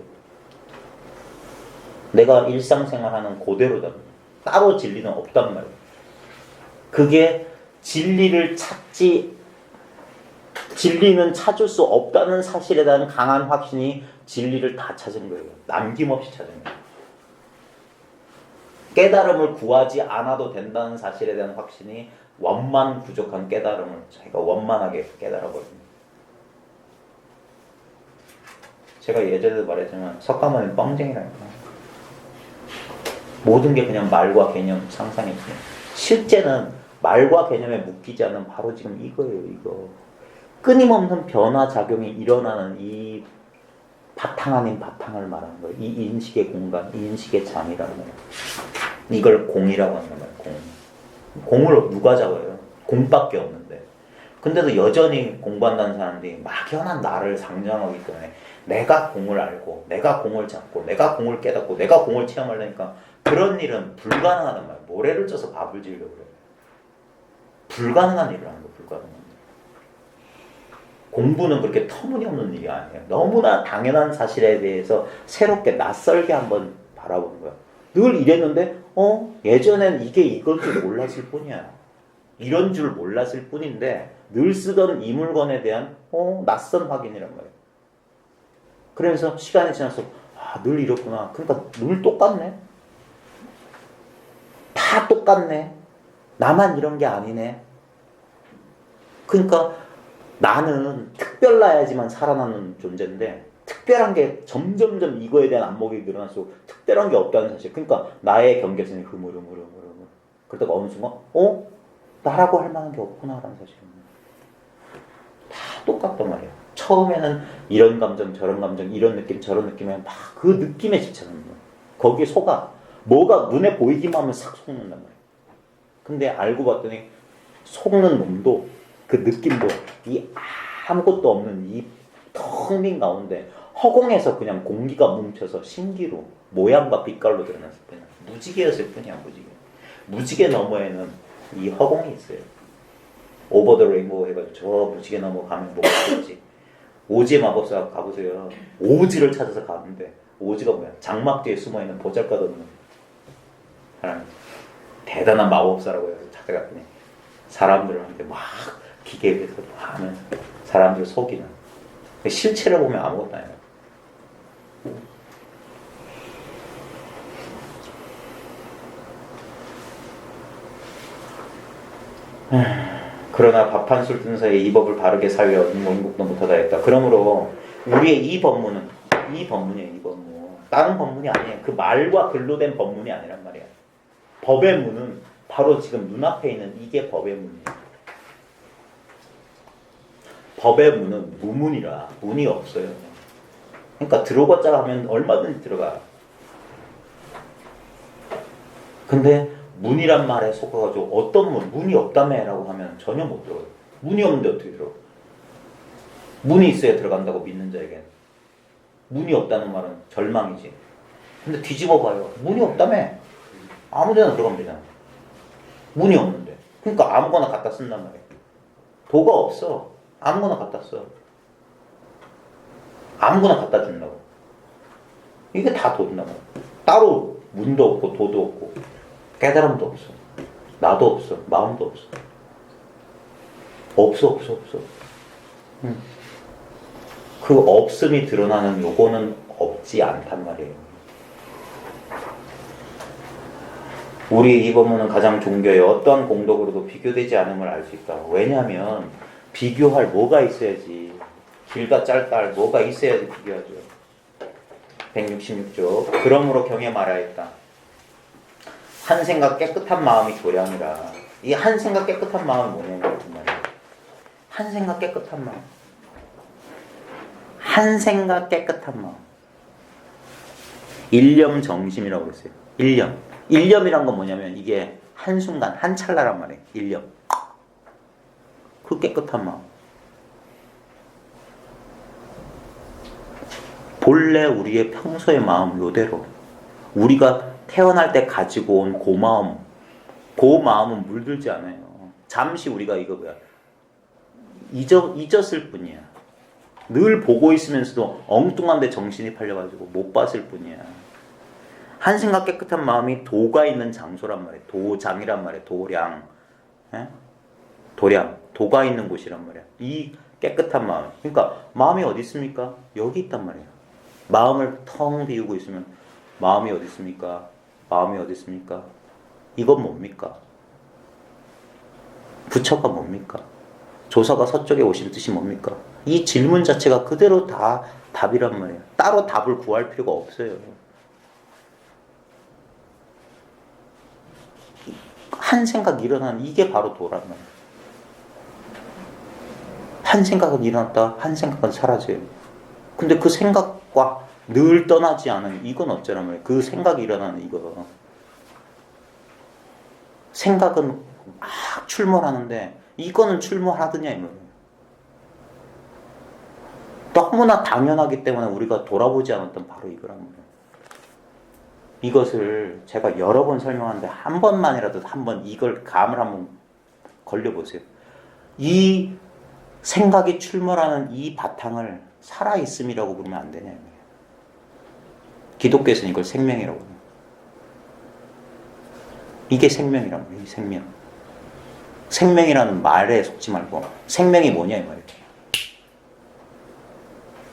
내가 일상생활하는 그대로다. 따로 진리는 없단 말이에요. 그게 진리는 찾을 수 없다는 사실에 대한 강한 확신이 진리를 다 찾은 거예요. 남김없이 찾은 거예요. 깨달음을 구하지 않아도 된다는 사실에 대한 확신이 원만 부족한 깨달음을 자기가 원만하게 깨달아버립니다. 제가 예전에도 말했지만 석가모니는 뻥쟁이라니까. 모든 게 그냥 말과 개념 상상이었어요. 실제는 말과 개념에 묶이지 않는 바로 지금 이거예요. 이거 끊임없는 변화작용이 일어나는 이 바탕 아닌 바탕을 말하는 거예요. 이 인식의 공간, 이 인식의 장이라는 거예요. 이걸 공이라고 하는 거예요. 공을 누가 잡아요? 공밖에 없는데. 근데도 여전히 공부한다는 사람들이 막연한 나를 상정하기 때문에 내가 공을 알고, 내가 공을 잡고, 내가 공을 깨닫고, 내가 공을 체험하려니까 그런 일은 불가능하단 말이에요. 모래를 쪄서 밥을 지으려고 그래요. 불가능한 일을 하는 거예요. 불가능한 일. 공부는 그렇게 터무니없는 일이 아니에요. 너무나 당연한 사실에 대해서 새롭게 낯설게 한번 바라보는 거예요. 늘 이랬는데 예전엔 이게 이걸 줄 몰랐을 뿐이야. 이런 줄 몰랐을 뿐인데 늘 쓰던 이 물건에 대한 낯선 확인이란 말이에요. 그러면서 시간이 지나서 늘 이렇구나. 그러니까 늘 똑같네. 다 똑같네. 나만 이런 게 아니네. 그러니까 나는 특별나야지만 살아나는 존재인데 특별한 게 점점점 이거에 대한 안목이 늘어날수록 특별한 게 없다는 사실. 그러니까 나의 경계선이 흐물흐물흐물. 그러다가 어느 순간 나라고 할 만한 게 없구나라는 사실입니다. 다 똑같단 말이에요. 처음에는 이런 감정, 저런 감정, 이런 느낌, 저런 느낌에 막 그 느낌에 집착합니다. 거기에 속아. 뭐가 눈에 보이기만 하면 싹 속는단 말이에요. 근데 알고 봤더니 속는 놈도 그 느낌도 이 아무것도 없는 이 텅 빈 가운데 허공에서 그냥 공기가 뭉쳐서 신기루 모양과 빛깔로 드러났을 뿐이야. 무지개였을 뿐이야. 무지개 너머에는 이 허공이 있어요. 오버 더 레인보우 해가지고 저 무지개 넘어 가면 뭐가 있지. 오지의 마법사 가보세요. 오지를 찾아서 가는데 오지가 뭐야? 장막 뒤에 숨어있는 보잘것없는 사람. 대단한 마법사라고 해서 찾아갔더니 사람들한테 막 기계에서 하면서 사람들 속이는. 실체를 보면 아무것도 아니에요. 그러나 밥 한 술 뜬 사이에 이 법을 바르게 사유하여 원국도 못하다 했다. 그러므로 우리의 이 법문이에요. 이 법문. 다른 법문이 아니에요. 그 말과 글로 된 법문이 아니란 말이야. 법의 문은 바로 지금 눈앞에 있는 이게 법의 문이에요. 법의 문은 무문이라 문이 없어요. 그러니까 들어가자 하면 얼마든지 들어가. 근데 문이란 말에 속아가지고 어떤 문이 없다며 라고 하면 전혀 못 들어가요. 문이 없는데 어떻게 들어가? 문이 있어야 들어간다고 믿는 자에겐 문이 없다는 말은 절망이지. 근데 뒤집어 봐요. 문이 없다며. 아무 데나 들어가면 되잖아. 문이 없는데. 그러니까 아무거나 갖다 쓴단 말이에요. 도가 없어. 아무거나 갖다 써. 아무거나 갖다 준다고. 이게 다 도인단 말이야. 따로 문도 없고 도도 없고 깨달음도 없어. 나도 없어. 마음도 없어. 없어. 그 없음이 드러나는 요거는 없지 않단 말이에요. 우리 이 법문은 가장 종교의 어떠한 공덕으로도 비교되지 않음을 알 수 있다. 왜냐하면 비교할 뭐가 있어야지. 길다 짧다 할 뭐가 있어야지 비교하죠. 166조. 그러므로 경에 말하였다. 한 생각 깨끗한 마음이 도량이라. 이 한 생각 깨끗한 마음이 뭐냐면 정말 한 생각 깨끗한 마음. 한 생각 깨끗한 마음. 일념 정심이라고 그랬어요. 일념. 일념이란 건 뭐냐면 이게 한순간 한 찰나란 말이에요. 일념. 그 깨끗한 마음. 본래 우리의 평소의 마음 요대로 우리가 태어날 때 가지고 온 그 마음, 그 마음은 물들지 않아요. 잠시 우리가 이거 뭐야 잊었을 뿐이야. 늘 보고 있으면서도 엉뚱한 데 정신이 팔려가지고 못 봤을 뿐이야. 한 생각 깨끗한 마음이 도가 있는 장소란 말이에요. 도장이란 말이에요. 도량. 예? 도량. 도가 있는 곳이란 말이야. 이 깨끗한 마음. 그러니까 마음이 어디 있습니까? 여기 있단 말이에요. 마음을 텅 비우고 있으면 마음이 어디 있습니까? 마음이 어디 있습니까? 이건 뭡니까? 부처가 뭡니까? 조사가 서쪽에 오신 뜻이 뭡니까? 이 질문 자체가 그대로 다 답이란 말이에요. 따로 답을 구할 필요가 없어요. 한 생각 일어나는 이게 바로 도란 말이에요. 한 생각은 일어났다, 한 생각은 사라져요. 근데 그 생각과 늘 떠나지 않은 이건 없잖아 말이에요. 그 생각이 일어나는 이거. 생각은 막 출몰하는데 이거는 출몰하더냐 이 말이에요. 너무나 당연하기 때문에 우리가 돌아보지 않았던 바로 이거란 말이에요. 이것을 제가 여러 번 설명하는데 한 번만이라도 한번 이걸 감을 한번 걸려보세요. 이 생각이 출몰하는 이 바탕을 살아있음이라고 부르면 안 되냐 이 말이에요. 기독교에서는 이걸 생명이라고 해요. 이게 생명이란 말이에요. 이 생명. 생명이라는 말에 속지 말고 생명이 뭐냐 이 말이에요.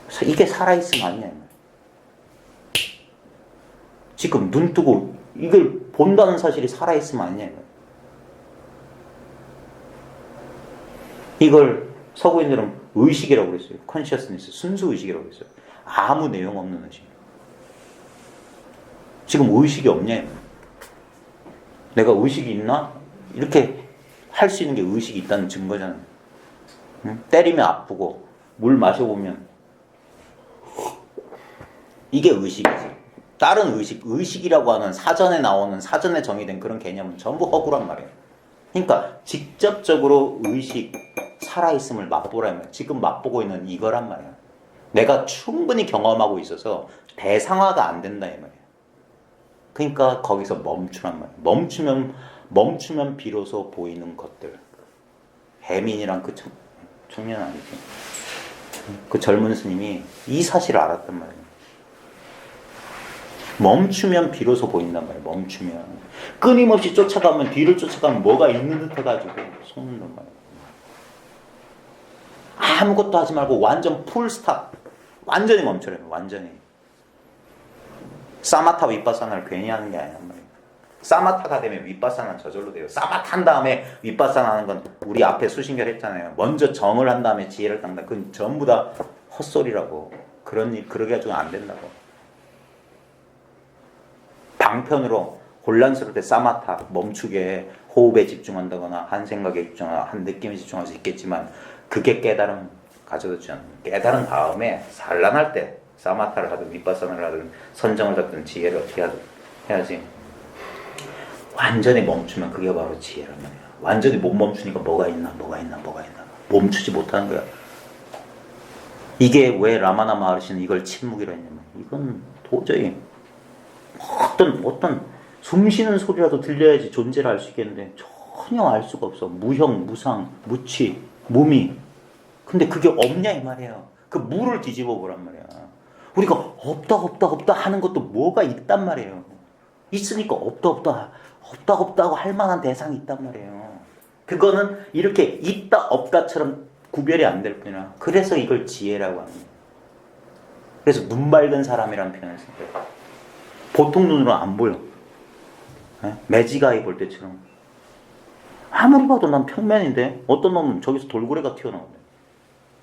그래서 이게 살아있음 아니냐 이 말이에요. 지금 눈 뜨고 이걸 본다는 사실이 살아있음 아니냐 이 말이에요. 이걸 서구인들은 의식이라고 그랬어요. 컨시어스니스, 순수 의식이라고 그랬어요. 아무 내용 없는 의식. 지금 의식이 없냐? 내가 의식이 있나? 이렇게 할 수 있는 게 의식이 있다는 증거잖아요. 응? 때리면 아프고 물 마셔보면 이게 의식이지. 다른 의식이라고 하는 사전에 나오는 사전에 정의된 그런 개념은 전부 허구란 말이에요. 그러니까 직접적으로 의식, 살아있음을 맛보란 말이에요. 지금 맛보고 있는 이거란 말이에요. 내가 충분히 경험하고 있어서 대상화가 안 된다 이 말이에요. 그러니까 거기서 멈추란 말이에요. 멈추면 비로소 보이는 것들. 해민이란 그 청년 아니지. 그 젊은 스님이 이 사실을 알았단 말이에요. 멈추면 비로소 보인단 말이에요. 멈추면. 끊임없이 쫓아가면 뒤를 쫓아가면 뭐가 있는 듯 해가지고 속는단 말이에요. 아무것도 하지 말고 완전 풀 스탑. 완전히 멈춰요. 완전히. 사마타 윗바사나를 괜히 하는 게 아니란 말이에요. 사마타가 되면 윗바사나는 저절로 돼요. 사마타 한 다음에 윗바사나 하는 건 우리 앞에 수신결 했잖아요. 먼저 정을 한 다음에 지혜를 닦는다. 그건 전부 다 헛소리라고. 그러게 가지고 안 된다고. 방편으로 혼란스러울 때 사마타 멈추게 호흡에 집중한다거나 한 생각에 집중하거나 한 느낌에 집중할 수 있겠지만 그게 깨달음 가져다주지 않는. 깨달은 다음에 산란할 때 사마타를 하든 윗바사나를 하든 선정을 잡든 지혜를 어떻게 하든 해야지. 완전히 멈추면 그게 바로 지혜란 말이야. 완전히 못 멈추니까 뭐가 있나 멈추지 못하는 거야. 이게 왜 라마나 마하리시는 이걸 침묵이라 했냐면 이건 도저히 어떤 숨쉬는 소리라도 들려야지 존재를 알 수 있겠는데 전혀 알 수가 없어. 무형, 무상, 무치, 무미. 근데 그게 없냐 이 말이에요. 그 무를 뒤집어 보란 말이야. 우리가 없다 하는 것도 뭐가 있단 말이에요. 있으니까 없다고 할 만한 대상이 있단 말이에요. 그거는 이렇게 있다 없다처럼 구별이 안 될 뿐이야. 그래서 이걸 지혜라고 합니다. 그래서 눈 밝은 사람이라는 표현을 써요. 보통 눈으로 안 보여. 매지가이 볼 때처럼. 아무리 봐도 난 평면인데 어떤 놈은 저기서 돌고래가 튀어나오네.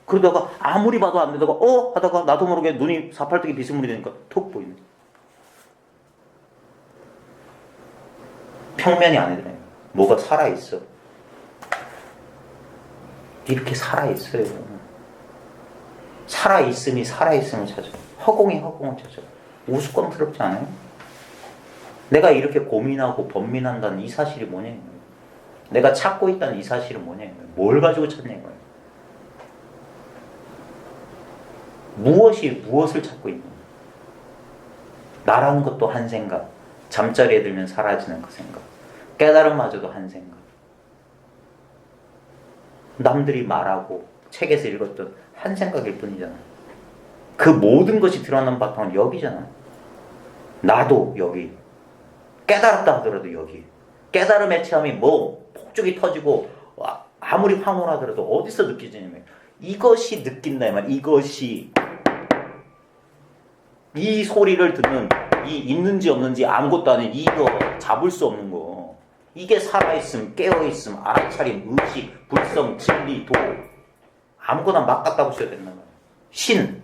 그러다가 아무리 봐도 안 되다가 하다가 나도 모르게 눈이 사팔뜨기 비스물이 되니까 톡 보이네. 평면이 아니더라요. 뭐가 살아있어. 이렇게 살아있어요. 살아있음이 살아있음을 찾아. 허공이 허공을 찾아. 우스꽝스럽지 않아요? 내가 이렇게 고민하고 번민한다는 이 사실이 뭐냐? 내가 찾고 있다는 이 사실은 뭐냐? 뭘 가지고 찾냐? 이거예요. 무엇이 무엇을 찾고 있는 거예요? 나라는 것도 한 생각. 잠자리에 들면 사라지는 그 생각. 깨달음마저도 한 생각. 남들이 말하고 책에서 읽었던 한 생각일 뿐이잖아. 그 모든 것이 드러나는 바탕은 여기잖아. 나도 여기. 깨달았다 하더라도 여기. 깨달음의 체험이 뭐 폭죽이 터지고 아무리 황홀하더라도 어디서 느껴지냐면 이것이 느낀다 이 말. 이것이 이 소리를 듣는 이 있는지 없는지 아무것도 아닌 이거 잡을 수 없는 거. 이게 살아있음, 깨어있음, 알아차림, 의식, 불성, 진리, 도. 아무거나 막 갖다 붙여야 된단 말이에요. 신.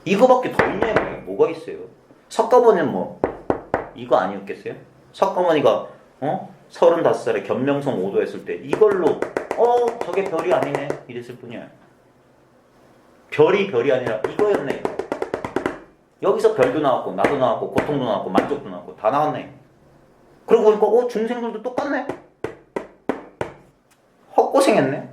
이거밖에 더 있냐 말이에요. 뭐가 있어요? 석가모니는 뭐 이거 아니었겠어요? 석가모니가 35살에 견명성 오도했을 때 이걸로 저게 별이 아니네 이랬을 뿐이야. 별이 아니라 이거였네. 여기서 별도 나왔고 나도 나왔고 고통도 나왔고 만족도 나왔고 다 나왔네. 그러고 보니까 중생들도 똑같네. 헛고생했네.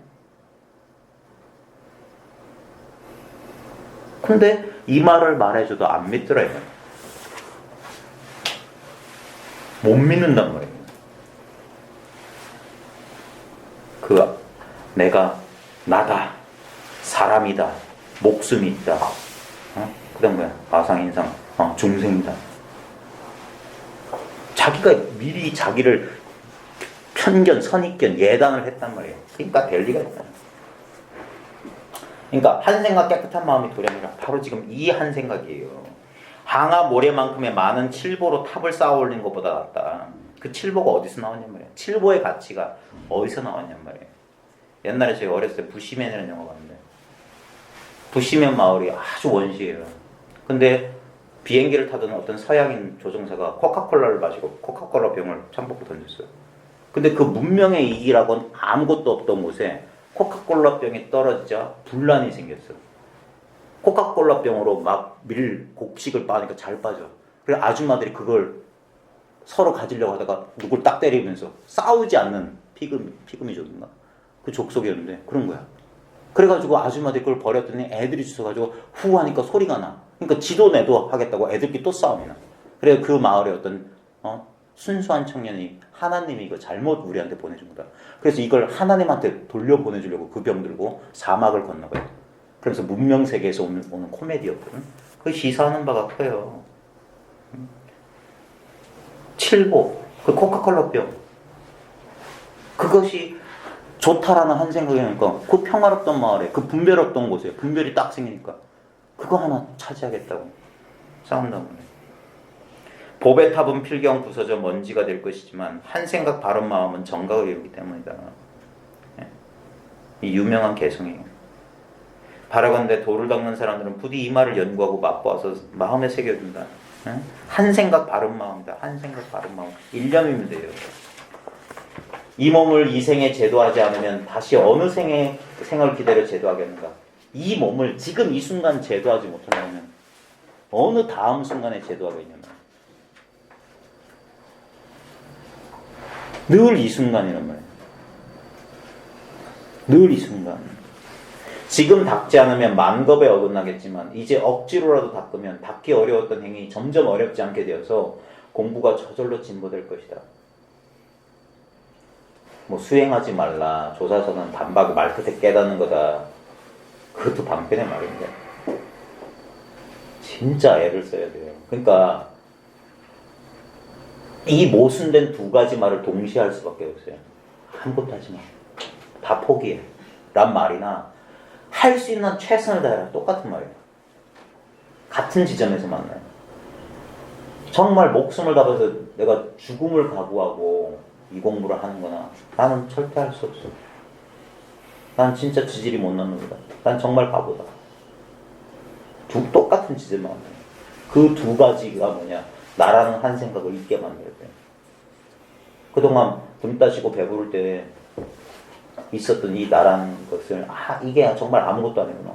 근데 이 말을 말해줘도 안 믿더라 이거야. 못 믿는단 말이에요. 내가 나다, 사람이다, 목숨이 있다. 그다음 뭐야? 아상인상, 중생이다. 자기가 미리 자기를 편견, 선입견, 예단을 했단 말이에요. 그러니까 될 리가 있다. 그러니까 한 생각 깨끗한 마음이 도량이라 바로 지금 이 한 생각이에요. 항아 모래만큼의 많은 칠보로 탑을 쌓아 올린 것보다 낫다. 그 칠보가 어디서 나왔냔 말이에요. 칠보의 가치가 어디서 나왔냔 말이에요. 옛날에 제가 어렸을 때 부시맨이라는 영화 봤는데 부시맨 마을이 아주 원시예요. 근데 비행기를 타던 어떤 서양인 조종사가 코카콜라를 마시고 코카콜라 병을 창밖으로 던졌어요. 근데 그 문명의 이기라고는 아무것도 없던 곳에 코카콜라 병이 떨어지자 분란이 생겼어. 코카콜라 병으로 막 곡식을 빠니까 잘 빠져. 그래서 아줌마들이 그걸 서로 가지려고 하다가 누굴 딱 때리면서 싸우지 않는 피그미족인가? 그 족속이었는데 그런 거야. 그래가지고 아줌마들이 그걸 버렸더니 애들이 주워가지고 후 하니까 소리가 나. 그러니까 지도 내도 하겠다고 애들끼리 또 싸움이 나. 그래서 그 마을에 어떤 순수한 청년이 하나님이 이거 잘못 우리한테 보내준 거다. 그래서 이걸 하나님한테 돌려보내주려고 그 병 들고 사막을 건너가요. 그래서 문명세계에서 오는 코미디였거든. 그 시사하는 바가 커요. 칠보, 그 코카콜라 병. 그것이 좋다라는 한 생각이니까 그 평화롭던 마을에 그 분별 없던 곳에 분별이 딱 생기니까 그거 하나 차지하겠다고 싸운다고 그래. 법의 탑은 필경 부서져 먼지가 될 것이지만 한 생각 바른 마음은 정각을 이루기 때문이다. 이 유명한 개성이에요. 바라건대 돌을 닦는 사람들은 부디 이 말을 연구하고 맛보아서 마음에 새겨준다. 한 생각 바른 마음이다. 한 생각 바른 마음. 일념이면 돼요. 이 몸을 이 생에 제도하지 않으면 다시 어느 생을 기다려 제도하겠는가. 이 몸을 지금 이 순간 제도하지 못하면 어느 다음 순간에 제도하겠냐면 늘 이 순간이란 말이에요. 늘 이 순간. 지금 닦지 않으면 만겁에 어긋나겠지만 이제 억지로라도 닦으면 닦기 어려웠던 행위 점점 어렵지 않게 되어서 공부가 저절로 진보될 것이다. 뭐 수행하지 말라. 조사서는 반박 말끝에 깨닫는 거다. 그것도 반편의 말인데 진짜 애를 써야 돼요. 그러니까 이 모순된 두 가지 말을 동시에 할 수밖에 없어요. 아무것도 하지 마. 다 포기해. 란 말이나 할 수 있는 최선을 다해라. 똑같은 말이에요. 같은 지점에서 만나요. 정말 목숨을 다해서 내가 죽음을 각오하고 이 공부를 하는 거나 나는 절대 할 수 없어. 난 진짜 지질이 못 넣는 거다. 난 정말 바보다. 똑같은 지점만 만나요. 그 두 가지가 뭐냐. 나라는 한 생각을 잊게 만들어야 돼. 그동안 굶 따시고 배부를 때 있었던 이 나라는 것을 이게 정말 아무것도 아니구나.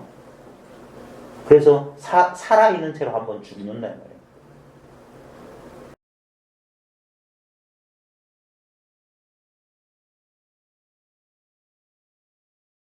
그래서 살아있는 채로 한번 죽는다 이 말이야.